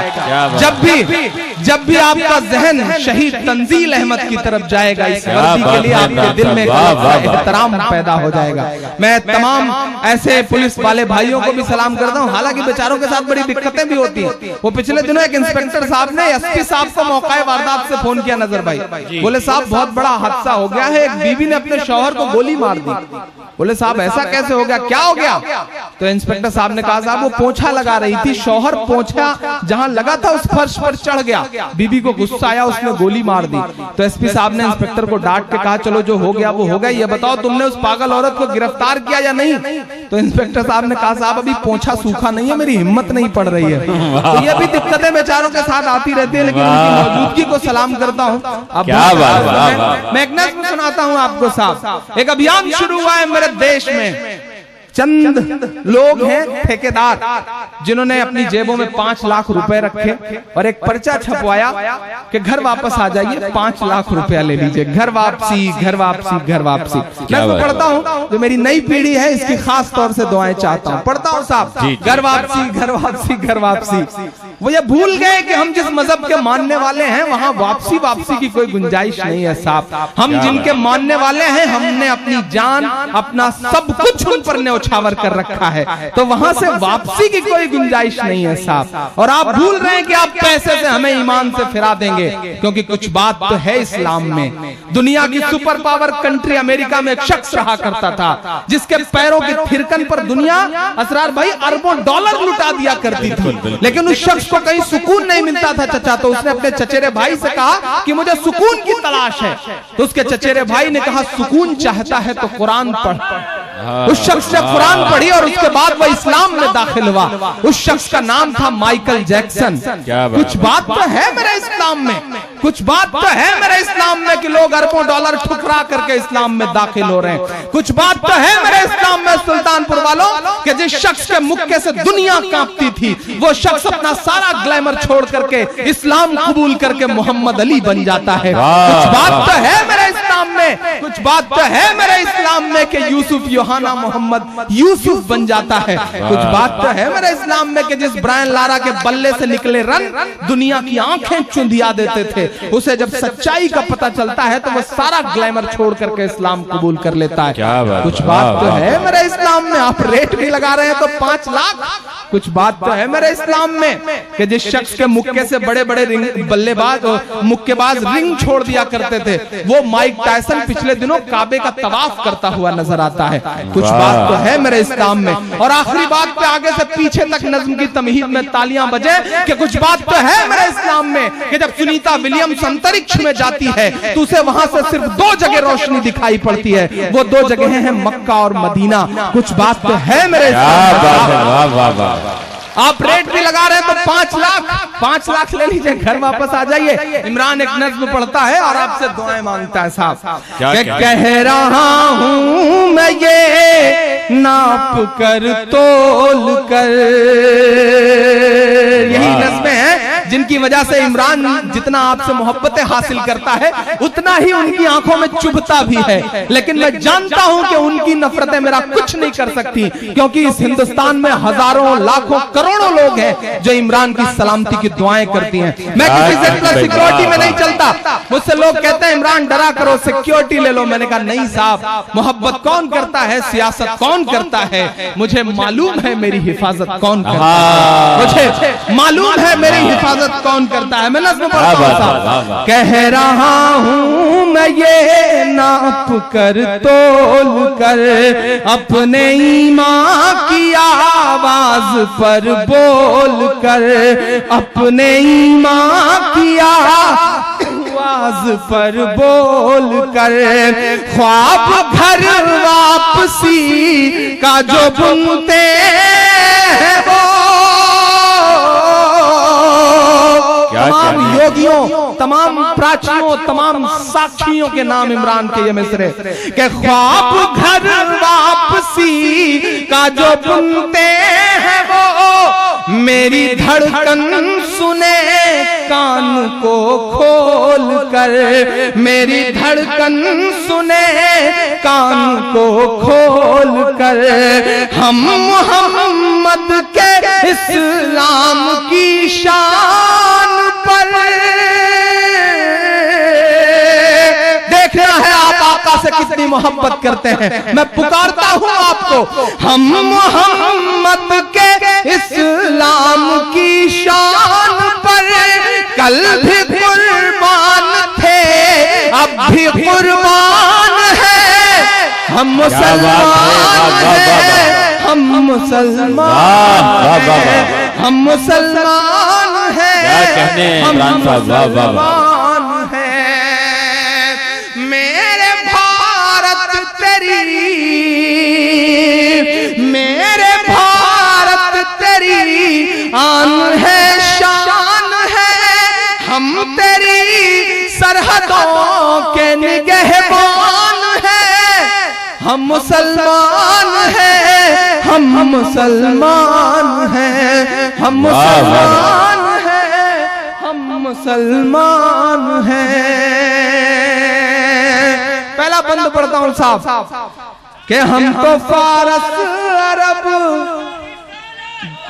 जब भी आपका जहन शहीद तंजील अहमद की तरफ जाएगा, इस वर्दी के लिए आपके दिल में एहतराम पैदा हो जाएगा। मैं तमाम ऐसे पुलिस वाले भाइयों को भी सलाम करता हूं। हालांकि बेचारों के साथ बड़ी दिक्कतें भी होती हैं। वो पिछले दिनों एक इंस्पेक्टर साहब ने एसपी साहब को मौका वारदात से फोन किया, नजर भाई, बोले साहब बहुत बड़ा हादसा हो गया है, एक बीवी ने अपने शौहर को गोली मार दी। बोले साहब ऐसा कैसे हो गया, क्या हो गया? तो इंस्पेक्टर साहब ने कहा साहब वो पोंछा लगा रही थी, शौहर पोंछा जहां लगा था उस फर्श पर चढ़ गया, बीबी को गुस्सा आया, उसने गोली मार दी। तो एसपी साहब ने इंस्पेक्टर को डांट के कहा चलो जो हो गया वो हो गया, ये बताओ तुमने उस पागल औरत को गिरफ्तार किया या नहीं? तो इंस्पेक्टर साहब ने कहा साहब अभी पोंछा सूखा नहीं है, मेरी हिम्मत नहीं पड़ रही है। तो ये भी दिक्कतें बेचारों के साथ आती रहती है, लेकिन उनकी मौजूदगी को सलाम करता हूँ। अब मैं एक नज़्म सुनाता हूँ आपको साहब। एक अभियान शुरू हुआ है मेरे देश में। चंद लोग हैं ठेकेदार जिन्होंने अपनी जेबों में 5 लाख रुपए रखे और एक पर्चा छपवाया कि घर वापस आ जाइए, 5 लाख रुपया ले लीजिए, घर वापसी घर वापसी घर वापसी। मैं तो पढ़ता हूँ, जो मेरी नई पीढ़ी है इसकी खास तौर से दुआएं चाहता हूँ। पढ़ता हूँ साहब, घर वापसी घर वापसी घर वापसी। वो ये भूल गए कि हम जिस मजहब के मानने वाले हैं वहाँ वापसी वापसी की कोई गुंजाइश नहीं है साहब। हम जिनके मानने वाले हैं, हमने अपनी जान अपना सब कुछ उन पर न्यौछावर कर रखा है, तो वहां से वापसी की कोई गुंजाइश नहीं है साहब। और आप भूल रहे हैं कि आप पैसे से हमें ईमान से फिरा देंगे, क्योंकि कुछ बात तो है इस्लाम में। दुनिया की सुपर पावर कंट्री अमेरिका में एक शख्स रहा करता था जिसके पैरों की थिरकन पर दुनिया असरार भाई अरबों डॉलर लुटा दिया करती थी, लेकिन उस शख्स को कहीं सुकून नहीं मिलता था चचा। तो उसने अपने चचेरे भाई से कहा कि मुझे सुकून की तलाश है। तो उसके चचेरे भाई ने कहा सुकून चाहता है तो कुरान पढ़। उस शख्स ने कुरान पढ़ी और उसके बाद वह इस्लाम में दाखिल हुआ। उस शख्स का नाम था माइकल जैक्सन। कुछ बात तो है मेरे इस्लाम में, कुछ बात तो है मेरे इस्लाम में कि लोग अरबों डॉलर ठुकरा करके इस्लाम में दाखिल हो रहे हैं। कुछ बात तो है मेरे इस्लाम में सुल्तानपुर वालों कि जिस शख्स के मुक्के से दुनिया कांपती थी, वो शख्स अपना सारा ग्लैमर छोड़ करके इस्लाम कबूल करके मोहम्मद अली बन जाता है। कुछ बात तो है मेरे इस्लाम में, कुछ बात तो है मेरे इस्लाम में कि यूसुफ योहाना मोहम्मद यूसुफ बन जाता है। कुछ बात तो है मेरे इस्लाम में कि जिस ब्रायन लारा के बल्ले से निकले रन दुनिया की आंखें चुंधिया देते थे, उसे जब सच्चाई का पता चलता है तो वह सारा ग्लैमर छोड़ करके इस्लाम कबूल कर लेता है। कुछ बात तो है मेरे इस्लाम में। आप रेट भी लगा रहे हैं तो 5 लाख कुछ बात तो है मेरे इस्लाम में कि जिस शख्स के मुक्के से बड़े बड़े बल्लेबाज मुक्केबाज रिंग छोड़ दिया करते थे, वो माइक टायसन पिछले दिनों काबे का तवाफ करता हुआ नजर आता है। कुछ बात तो है मेरे इस्लाम में। और आखिरी बात पे आगे से पीछे तक नज्म की तमहीद में तालियां बजे कि कुछ बात तो है मेरे इस्लाम में कि जब सुनीता विलियम्स अंतरिक्ष में जाती है तो उसे वहां से सिर्फ 2 जगह रोशनी दिखाई पड़ती है, वो 2 जगह हैं मक्का और मदीना। कुछ बात तो है मेरे इस्लाम। आप रेट भी लगा रहे हैं तो 5 लाख ले लीजिए, घर वापस आ जाइए। इमरान एक नज्म पढ़ता है और आपसे दुआएं मांगता है साहब। कह रहा हूं मैं ये नाप कर तोल कर, यही नज्में हैं जिनकी वजह से इमरान जितना आपसे मोहब्बतें हासिल करता है उतना ही उनकी आंखों में चुभता भी है। लेकिन मैं जानता हूं कि उनकी नफरतें मेरा कुछ नहीं कर सकती, क्योंकि इस हिंदुस्तान में हजारों लाखों करोड़ों लोग हैं जो इमरान की सलामती की दुआएं करती हैं। मैं किसी से प्लस सिक्योरिटी में नहीं चलता। मुझसे लोग कहते हैं इमरान डरा करो, सिक्योरिटी ले लो। मैंने कहा नहीं साहब, मोहब्बत कौन करता है, सियासत कौन करता है, मुझे मालूम है मेरी हिफाजत कौन करता है, मुझे मालूम है मेरी हिफाजत कौन करता है। मैं नज़्म पढ़ता हूं। कह रहा हूं मैं ये नाप कर तोल कर, अपने ईमान की आवाज पर बोल कर, अपने ईमान की आवाज पर बोल कर, ख्वाब घर वापसी का जो बुनते हैं वो तमाम योगियों, तमाम प्राचियों, तमाम साक्षियों के नाम इमरान के ये मिसरे के ख्वाब घर वापसी का जो बुनते हैं वो मेरी धड़कन सुने कान को खोल कर, मेरी धड़कन सुने कान को खोल कर, हम मोहम्मद के इस्लाम की शान पर। देखना है आप आका से कितनी मोहब्बत करते हैं। मैं पुकारता हूं आपको, हम मोहम्मद के इस्लाम की शान पर कल भी कुर्बान थे, अब भी कुर्बान है। हम मुसलमान हैं, हम मुसलमान हैं, हम मुसलमान हैं, हम मुसलमान हैं। मेरे भारत तेरी, मेरे भारत तेरी आन है, शान है। हम तेरी सरहदों के निगहबान हैं। हम मुसलमान हैं, हम मुसलमान हैं, हम मुसलमान हैं, हम मुसलमान हैं। पहला बंद पढ़ता हूं साहब कि हम तो फारस अरब।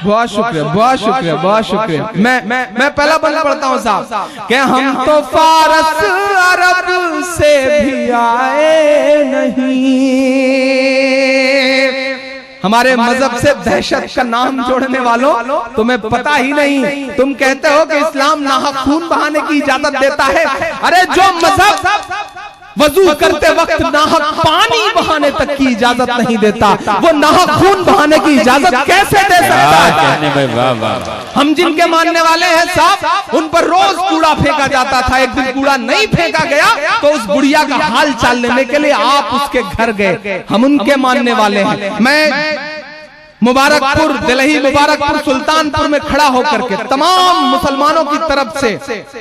बहुत शुक्रिया, बहुत शुक्रिया, बहुत शुक्रिया। मैं पहला बंद पढ़ता हूं साहब कि हम तो फारस अरब से भी आए नहीं। हमारे मजहब से दहशत का नाम जोड़ने वालों, तुम्हें पता ही नहीं। तुम कहते हो कि इस्लाम नाहक खून बहाने की इजाजत देता है। अरे जो मजहब वजू करते वक्त नाहक पानी बहाने तक की इजाजत नहीं देता, वो नाहक खून बहाने की इजाजत कैसे दे सकता है? हम जिनके मानने वाले हैं साहब, उन पर रोज कूड़ा फेंका जाता था। एक दिन कूड़ा नहीं फेंका गया तो उस बुढ़िया का हाल चाल लेने के लिए आप उसके घर गए। हम उनके मानने वाले हैं। मैं मुबारकपुर, दिल्ली मुबारकपुर, सुल्तानपुर में खड़ा होकर के तमाम मुसलमानों की तरफ से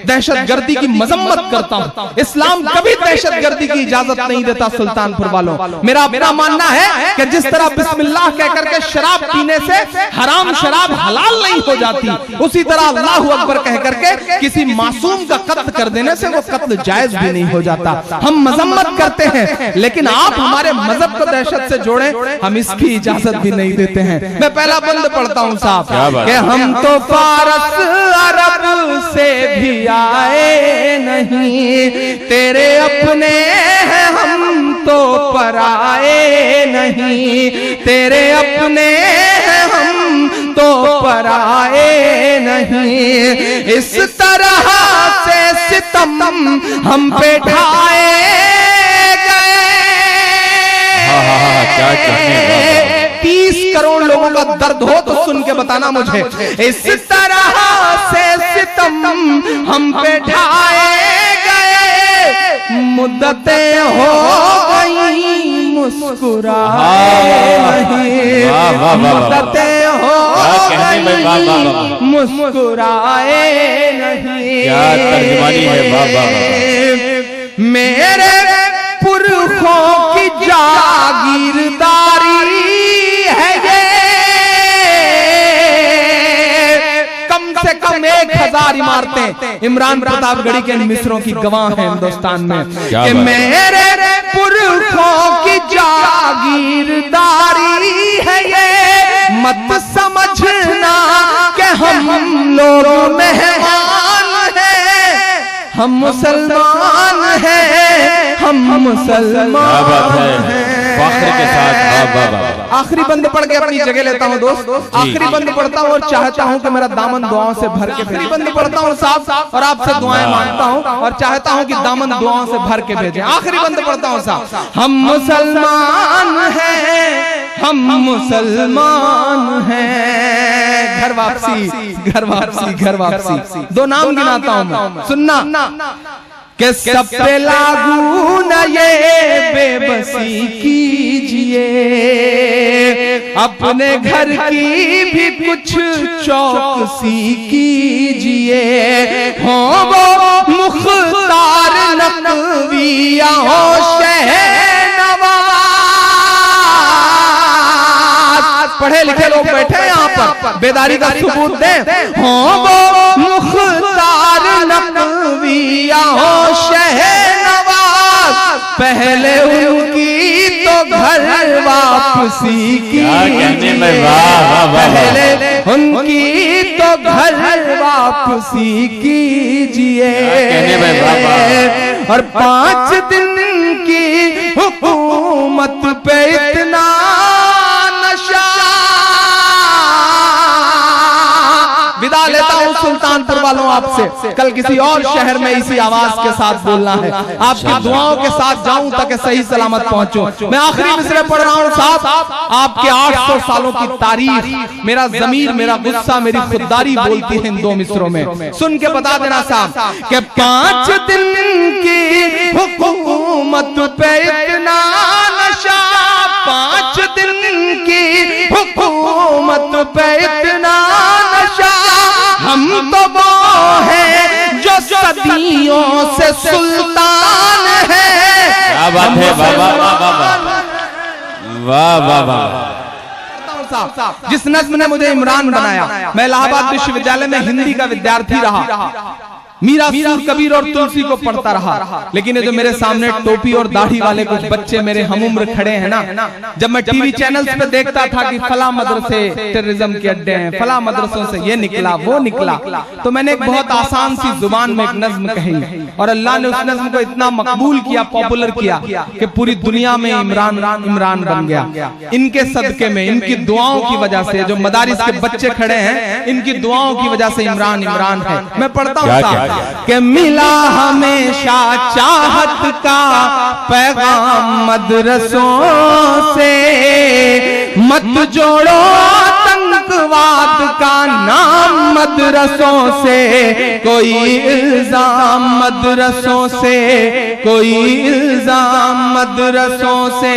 दहशतगर्दी की मजम्मत करता हूं। इस्लाम कभी दहशतगर्दी की इजाजत नहीं देता। सुल्तानपुर वालों, मेरा मानना है कि जिस तरह बिस्मिल्लाह कहकर के शराब पीने से हराम शराब हलाल नहीं हो जाती, उसी तरह अल्लाहू अकबर कहकर के किसी मासूम का कत्ल कर देने से वो कत्ल जायज भी नहीं हो जाता। हम मजम्मत करते हैं, लेकिन आप हमारे मजहब को दहशत से जोड़ें, हम इसकी इजाजत भी नहीं देते हैं। मैं पहला बंद पढ़ता हूं साहब कि हम तो फारस अरब से भी आए नहीं, तेरे अपने हैं हम तो पराए नहीं, तेरे अपने हैं हम तो पर आए नहीं, इस तरह से सितम हम पे ढाए गए। क्या कहने 30 करोड़ लोगों का दर्द हो तो सुन के बताना मुझे। इस तरह से सितम हम पे ढाए गए, मुद्दतें हो गई मुस्कुराए नहीं, मुद्दतें हो गई मुस्कुराए नहीं। क्या तर्जुमानी है, वाह वाह। मेरे पुरखों की जागीरदारी है ये, कम से कम 1000 इमारतें इमरान प्रतापगढ़ी के मिस्रों की गवाह हैं हिंदुस्तान में कि मेरे पुरखों की जागीरदारी है ये। मत समझना कि हम लोग मेहमान हैं, हम मुसलमान हैं, हम मुसलमान हैं। फख्र के साथ आखिरी बंद पढ़ के अपनी जगह लेता हूँ दोस्त, आखिरी बंद पढ़ता हूँ और चाहता हूँ कि मेरा दामन दुआओं से भर के भेजे। बंद पढ़ता हूँ साहब और आपसे दुआएं मांगता हूँ और चाहता हूँ कि दामन दुआओं से भर के भेजे। आखिरी बंद पढ़ता हूँ साहब। हम मुसलमान हैं, हम मुसलमान हैं। घर वापसी, घर वापसी, घर वापसी। 2 नाम गिनाता हूँ मैं, सुनना कि सब पे लागू न ये बेबसी कीजिए, अपने घर की भी कुछ चौकसी कीजिए। हो वो मुख्तार नकवी या हो शहनवाज, पढ़े लिखे लोग बैठे हैं यहाँ पर, बेदारी का सबूत दें। हो वो मुख्तार नकवी या हो शहनवाज, पहले उनकी तो घर वापसी की, पहले उनकी तो घर वापसी कीजिए। और 5 दिन की हुकूमत पे इतना नशा। विदा लेता हूँ सुल्तानपुर वालों आपसे, कल किसी और शहर में इसी आवाज के साथ बोलना है। आपकी दुआओं के साथ जाऊं ताकि सही सलामत पहुंचूं। मैं आखिरी मिसरे पढ़ रहा हूँ साहब, आपके 800 सालों की तारीख, मेरा ज़मीर, मेरा गुस्सा, मेरी खुददारी बोलती है इन 2 मिसरों में। सुन के बता देना साहब कि 5 दिन की हुकूमत पे इतना नशा, 5 दिन की हुकूमत पे इतना नशा। हम तो वो हैं जो सदियों से सुल्तान है। क्या बात है बाबा, वाह वाह वाह। जिस नज्म ने मुझे इमरान बनाया, मैं इलाहाबाद विश्वविद्यालय में हिंदी का विद्यार्थी रहा, मीरा, सूर, कबीर और तुलसी को पढ़ता रहा। लेकिन ये जो मेरे सामने टोपी और दाढ़ी वाले कुछ बच्चे मेरे हमउम्र खड़े हैं ना, जब मैं टीवी चैनल्स पे देखता था कि फला मदरसे टेररिज्म के अड्डे हैं, फला मदरसों से ये निकला वो निकला, तो मैंने एक बहुत आसान सी जुबान में एक नज्म कही और अल्लाह ने उस नज्म को इतना मकबूल किया, पॉपुलर किया कि पूरी दुनिया में इमरान इमरान बन गया। इनके सदके में, इनकी दुआओं की वजह से, जो मदारिस के बच्चे खड़े हैं, इनकी दुआओं की वजह से इमरान इमरान है। मैं पढ़ता हूँ कि मिला हमेशा चाहत का पैगाम मदरसों से, मत जोड़ो आतंकवाद का नाम मदरसों से, कोई इल्जाम मदरसों से, कोई इल्जाम मदरसों से।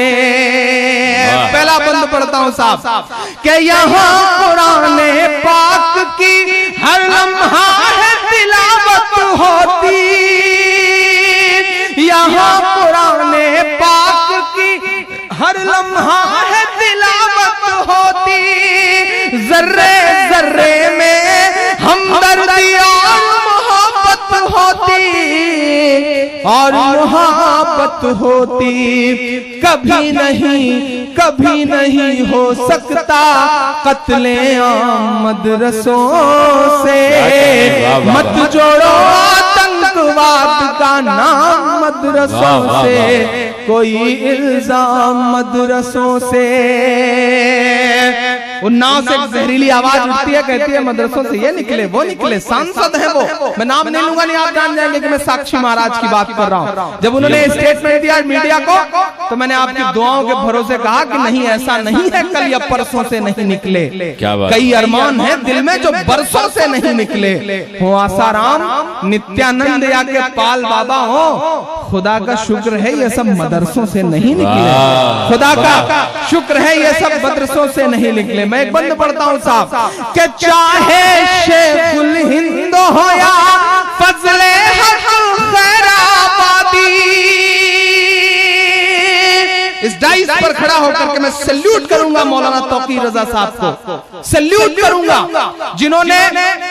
पहला बंद पढ़ता हूँ साहब कि यहाँ कुरान पाक की हर लम्हा है तिलावत होती, यहाँ कुरान पाक की हर लम्हा है तिलावत होती, जर्रे जर्रे में हमदर्दी और मोहब्बत होती, और मोहब्बत होती। कभी नहीं हो सकता कत्ले आम मदरसों से, मत जोड़ो आतंकवाद का नाम मदरसों से, कोई इल्जाम मदरसों से। उन्नाव से एक जहरीली आवाज उठती है, कहती है मदरसों से ये निकले वो निकले, सांसद है वो, मैं नाम नहीं लूंगा, नहीं आप जान जाएंगे कि मैं साक्षी महाराज की बात कर रहा हूँ। जब उन्होंने स्टेटमेंट दिया मीडिया को तो मैंने आपकी दुआओं के भरोसे कहा कि नहीं, ऐसा नहीं है कल या परसों से नहीं निकले, कई अरमान है दिल में जो बरसों से नहीं निकले। हो आसाराम नित्यानंद या के पाल बाबा हो, खुदा का शुक्र है ये सब मदरसों से नहीं निकले, खुदा का शुक्र है ये सब मदरसों से नहीं निकले। मैं एक बंद पढ़ता हूँ साहब कि चाहे शेखुल हिंद हो या फजले हक खैराबादी, इस डाइस पर खड़ा होकर के मैं सैल्यूट करूंगा मौलाना तौकीर रजा साहब को, सैल्यूट करूंगा जिन्होंने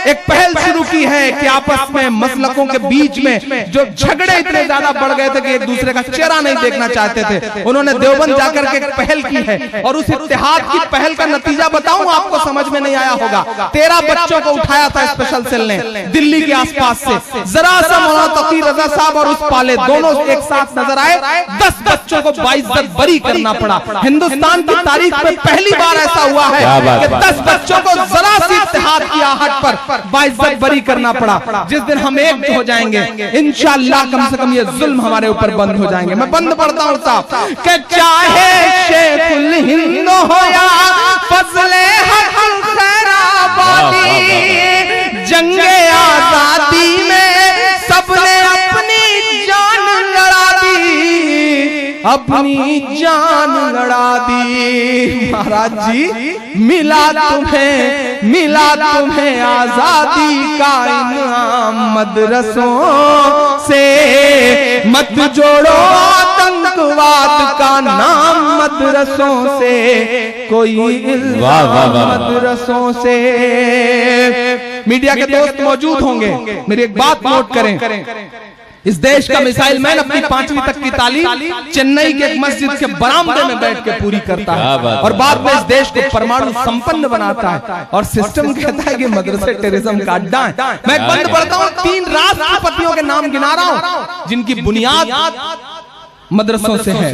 एक पहल शुरू की है कि आपस में मसलकों के बीच में जो झगड़े इतने ज्यादा बढ़ गए थे कि एक दूसरे का चेहरा नहीं देखना चाहते थे, उन्होंने देवबंद जाकर के एक पहल की है। और उस इत्तेहाद की पहल का नतीजा बताऊं आपको, समझ में नहीं आया होगा। 13 बच्चों को उठाया था स्पेशल सेल ने दिल्ली के आसपास से, जरा सा मौलाना तौकीर रजा साहब और उस पाले दोनों एक साथ नजर आए, 10 बच्चों को बाइज्जत बरी करना पड़ा। हिंदुस्तान की तारीख में पहली बार ऐसा हुआ है कि 10 बच्चों को जरा सी इत्तेहाद की आहट पर बाइज्जत बरी करना पड़ा। जिस दिन हम एक हो जाएंगे इंशाअल्लाह कम से कम ये जुल्म हमारे ऊपर बंद हो जाएंगे। मैं बंद पढ़ता हूँ साहब कि चाहे शेखुल हिंद हो या फजले हक खैराबादी, जंगे आजादी में सबने अपनी जान लड़ा दी, अपनी जान लड़ा दी। महाराज जी मिला तुम्हें आजादी का इनाम, मदरसों से मत जोड़ो आतंकवाद का नाम, मदरसों से कोई इल्जाम, मदरसों से। मीडिया के दोस्त मौजूद होंगे, मेरी एक बात नोट करें, इस देश का मिसाइल मैन अपनी 5वीं तक की तालीम चेन्नई के एक मस्जिद के बरामदे में बैठ के पूरी करता है और बाद में इस देश को परमाणु संपन्न बनाता है, और सिस्टम कहता है कि मदरसे टेररिज्म का अड्डा है। मैं एक बंद पढ़ता हूँ, 3 राष्ट्रपतियों के नाम गिना रहा हूँ जिनकी बुनियाद मदरसों से है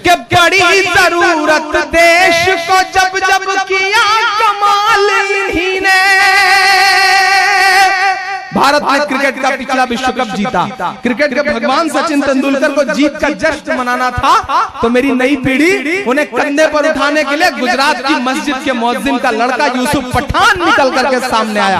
कि बड़ी जरूरत देश को जब जब किया कमाल इन्हीं ने। भारत ने क्रिकेट का पिछला विश्व कप जीता, क्रिकेट के भगवान सचिन तेंदुलकर को जीत का जश्न मनाना था, तो मेरी नई पीढ़ी उन्हें कंधे पर उठाने के लिए गुजरात की मस्जिद के मुअज्जिन का लड़का यूसुफ पठान निकल करके सामने आया,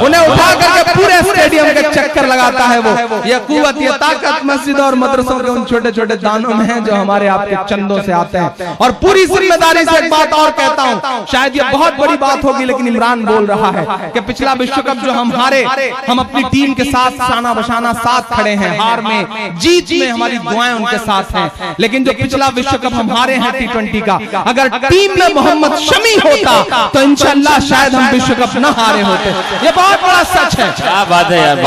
उन्हें उठा करके पूरे स्टेडियम के चक्कर लगाता है वो। ये कुव्वत, ये ताकत मस्जिद और मदरसों के उन छोटे छोटे दानों में है जो हमारे आपके चंदों से आते हैं। और पूरी जिम्मेदारी से एक बात और कहता हूँ, शायद ये बहुत बड़ी बात होगी लेकिन इमरान बोल रहा है कि पिछला विश्व कप जो हम हारे, हम अपनी टीम के साथ शाना बशाना साथ खड़े हैं, हार में जीत में हमारी दुआएं उनके साथ हैं, लेकिन जो पिछला विश्व कप हम हारे हैं T20 का, अगर टीम में मोहम्मद शमी होता तो इंशाअल्लाह शायद हम विश्व कप न हारे होते। ये बहुत बड़ा सच है। क्या बात है यार,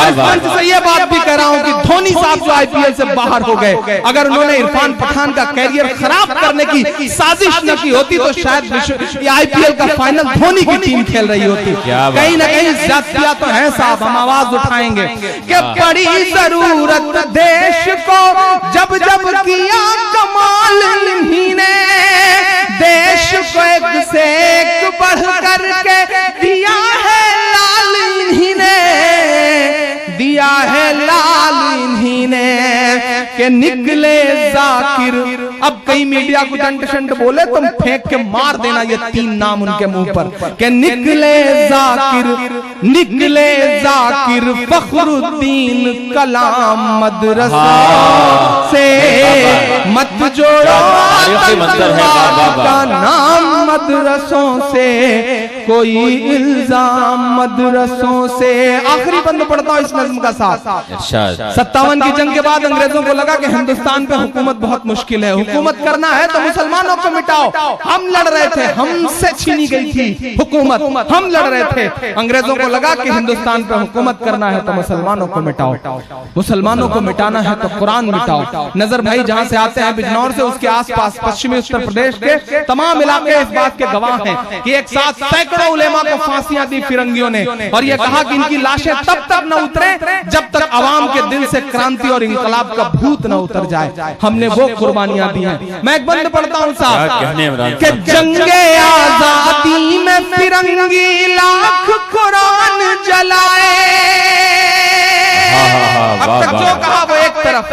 ये बात भी कह रहा हूँ कि धोनी साहब जो IPL से बाहर हो गए, अगर उन्होंने इरफान पठान का कैरियर खराब करने की साजिश न की होती तो शायद IPL का फाइनल धोनी की टीम खेल रही होती। कहीं ना कहीं ज्यादतियां तो है साहब, हम आवाज उठाएंगे कि बड़ी जरूरत देश को जब जब किया कमाल इन्हीं ने, देश को एक से एक बढ़ करके दिया है लाल इन्हीं ने, दिया है लाल इन्हीं ने कि निकले जाकिर। अब कई मीडिया को डंट शंट बोले तुम फेंक के मार देना ये 3 नाम उनके मुंह पर कि निकले जाकिर फखरुद्दीन कलाम, मदरसा से मत जोड़ो आतंकवाद का नाम, मदरसों से कोई इल्जाम, मदरसों से। आखिरी बंद पढ़ता हूँ इस नज्म का साथ। 57 की जंग के बाद अंग्रेजों को लगा कि हिंदुस्तान पे हुकूमत बहुत मुश्किल है, हुकूमत करना है तो मुसलमानों को मिटाओ। हम लड़ रहे थे, हमसे छीनी गई थी हुकूमत, हम लड़ रहे थे। अंग्रेजों को लगा कि हिंदुस्तान पे हुकूमत करना है तो मुसलमानों को मिटाओ, मुसलमानों को मिटाना है तो कुरान मिटाओ। नजर भाई जहां से आते हैं बिजनौर से, उसके आसपास पश्चिमी उत्तर प्रदेश के तमाम इलाके इस बात के गवाह हैं कि एक साथ सैकड़ों सैकड़ों उलेमा को फांसियां दी फिरंगियों ने, और ये कहा कि इनकी लाशें तब तक न उतरे जब तक अवाम के दिल से क्रांति और इंकलाब का भूत न उतर जाए। हमने वो कुर्बानियां दी हैं। मैं एक बंद पढ़ता हूं साहब कि जंगे आजादी में फिरंगी लाख कुरान जलाए। अब तक जो कहा वो एक तरफ,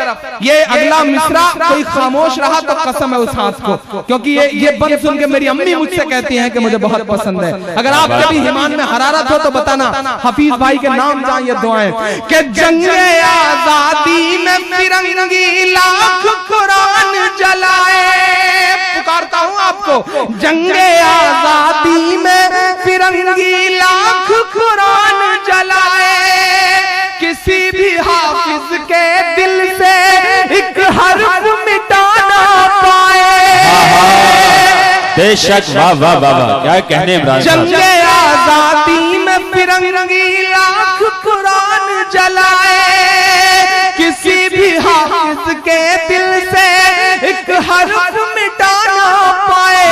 ये अगला मिसरा कोई खामोश रहा तो कसम है उस हाथ को, क्योंकि ये बंद सुन के मेरी अम्मी मुझसे कहती हैं कि मुझे बहुत पसंद है। अगर आप कभी ईमान में हरारत हो तो बताना, हफीज भाई के नाम जहां ये दुआएं कि जंगे आजादी में फिरंगी लाख कुरान जलाए। पुकारता हूं आपको, जंगे आजादी में फिरंगी लाख कुरान जलाए। किसी भी हाफिज के दिल से एक हर्फ मिटाना पाए। बेशक, वाह वाह वाह वाह, क्या कहने इमरान साहब। जंगे आजादी में फिरंगी लाख कुरान जलाए। किसी भी हाफिज के दिल से एक हर्फ मिटाना पाए,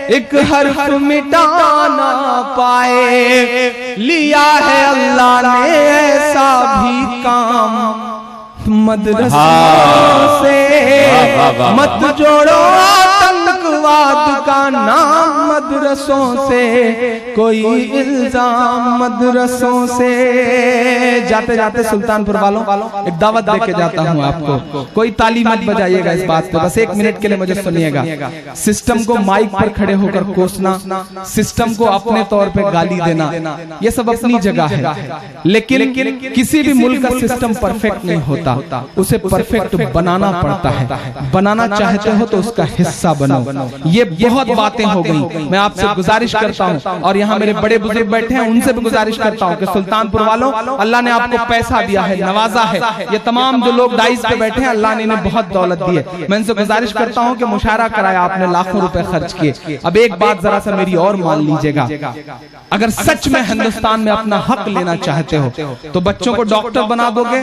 एक हर्फ मिटाना पाए। लिया है अल्लाह ने ऐसा भी काम मदरसों से, मत जोड़ो आतंकवाद का नाम मदरसों से, कोई इल्जाम मदरसों से। जाते जाते सुल्तानपुर वालों एक दावत दे के जाता हूं आपको, कोई ताली मत बजाइएगा इस बात पे, बस एक मिनट के लिए मुझे सुनिएगा। सिस्टम को माइक पर खड़े होकर कोसना, सिस्टम को अपने तौर पे गाली देना, ये सब अपनी जगह है, लेकिन किसी भी मुल्क का सिस्टम परफेक्ट नहीं होता, उसे परफेक्ट बनाना पड़ता है। बनाना चाहते हो तो उसका हिस्सा बनो। ये बहुत बातें हो गई, मैं आपसे गुजारिश करता हूं, और यहाँ मेरे बड़े बुजुर्ग बैठे हैं, उनसे भी गुजारिश करता हूं कि सुल्तानपुर वालों, अल्लाह ने आपको पैसा दिया है, नवाजा है। ये तमाम जो लोग डाइस पे बैठे हैं, अल्लाह ने इन्हें बहुत दौलत दी है। मैं इनसे गुजारिश करता हूं कि मुशायरा कराया आपने, लाखों रुपए खर्च किए। अब एक बात जरा सा मेरी और मान लीजिएगा, अगर सच में हिंदुस्तान में अपना हक लेना चाहते हो तो बच्चों को डॉक्टर बना दोगे,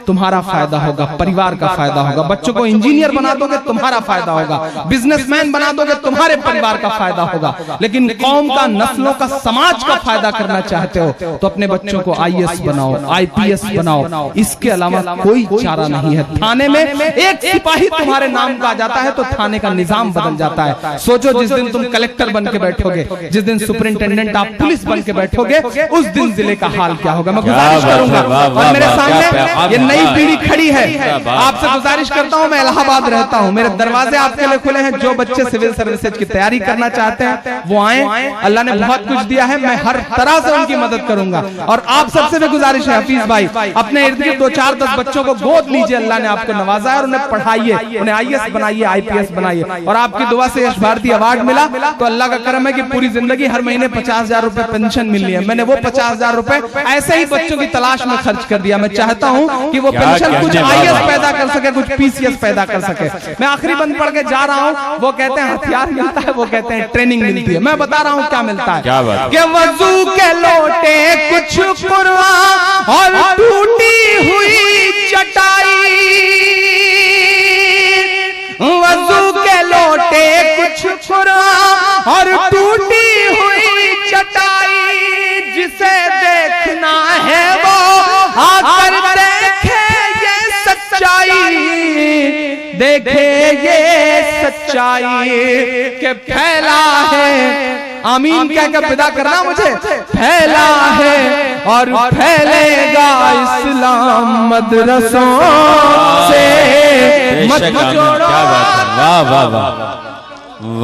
तुम्हारा फायदा होगा, परिवार का फायदा होगा। बच्चों को इंजीनियर बना दोगे, तुम्हारा फायदा होगा। बिजनेसमैन बना दोगे, तुम्हारे परिवार का फायदा होगा। लेकिन कौम का, नस्लों का, समाज का फायदा करना चाहते हो तो अपने बच्चों को IAS बनाओ, IPS बनाओ। इसके अलावा कोई चारा नहीं है। थाने में एक सिपाही तुम्हारे नाम का आ जाता है तो थाने का निजाम बदल जाता है। सोचो जिस दिन तुम कलेक्टर बन के बैठोगे, जिस दिन सुपरिंटेंडेंट आप पुलिस बन के बैठोगे, उस दिन जिले का हाल क्या होगा। मैं गुजारिश करूंगा, और मेरे सामने ये नई पीढ़ी खड़ी है, आपसे गुजारिश करता हूं, मैं इलाहाबाद रहता हूं, मेरे दरवाजे आपके लिए खुले हैं। जो बच्चे सिविल सर्विसेज की तैयारी करना चाहते हैं वो आए, अल्लाह ने बहुत कुछ दिया है, मैं हर तरह से उनकी मदद करूंगा। और आप सबसे भी गुजारिश है, हफीज भाई, अपने इर्द गिर्द 2-4-10 बच्चों को गोद लीजिए, अल्लाह ने आपको नवाजा है, और उन्हें पढ़ाइए, उन्हें IAS बनाइए, IPS बनाइए। और आपकी दुआ से यश भारती अवार्ड मिला तो अल्लाह का करम है कि पूरी जिंदगी हर महीने 50,000 रुपए पेंशन मिल रही है। मैंने वो 50,000 रुपए ऐसे ही बच्चों की तलाश में खर्च कर दिया। मैं चाहता हूं कि वो पेंशन कुछ IAS पैदा कर सके, कुछ PCS पैदा कर सके। मैं आखिरी बंद पढ़ के जा रहा हूं, वो कहते हैं हथियार मिलता है, वो कहते हैं ट्रेनिंग मिलती है। मैं बता रहा हूं क्या मिलता है, कि वजू के लोटे कुछ कुर्बान और टूटी हुई चटाई, वजू के लोटे कुछ कुर्बान और टूटी हुई चटाई, जिसे देखना है वो आकर देखे ये सच्चाई, देखे ये सच्चाई के फैला है। आमीन क्या क्या विदा करना मुझे, फैला है और फैलेगा इस्लाम मदरसों से, मत जोड़ो। वाह वाह वाह।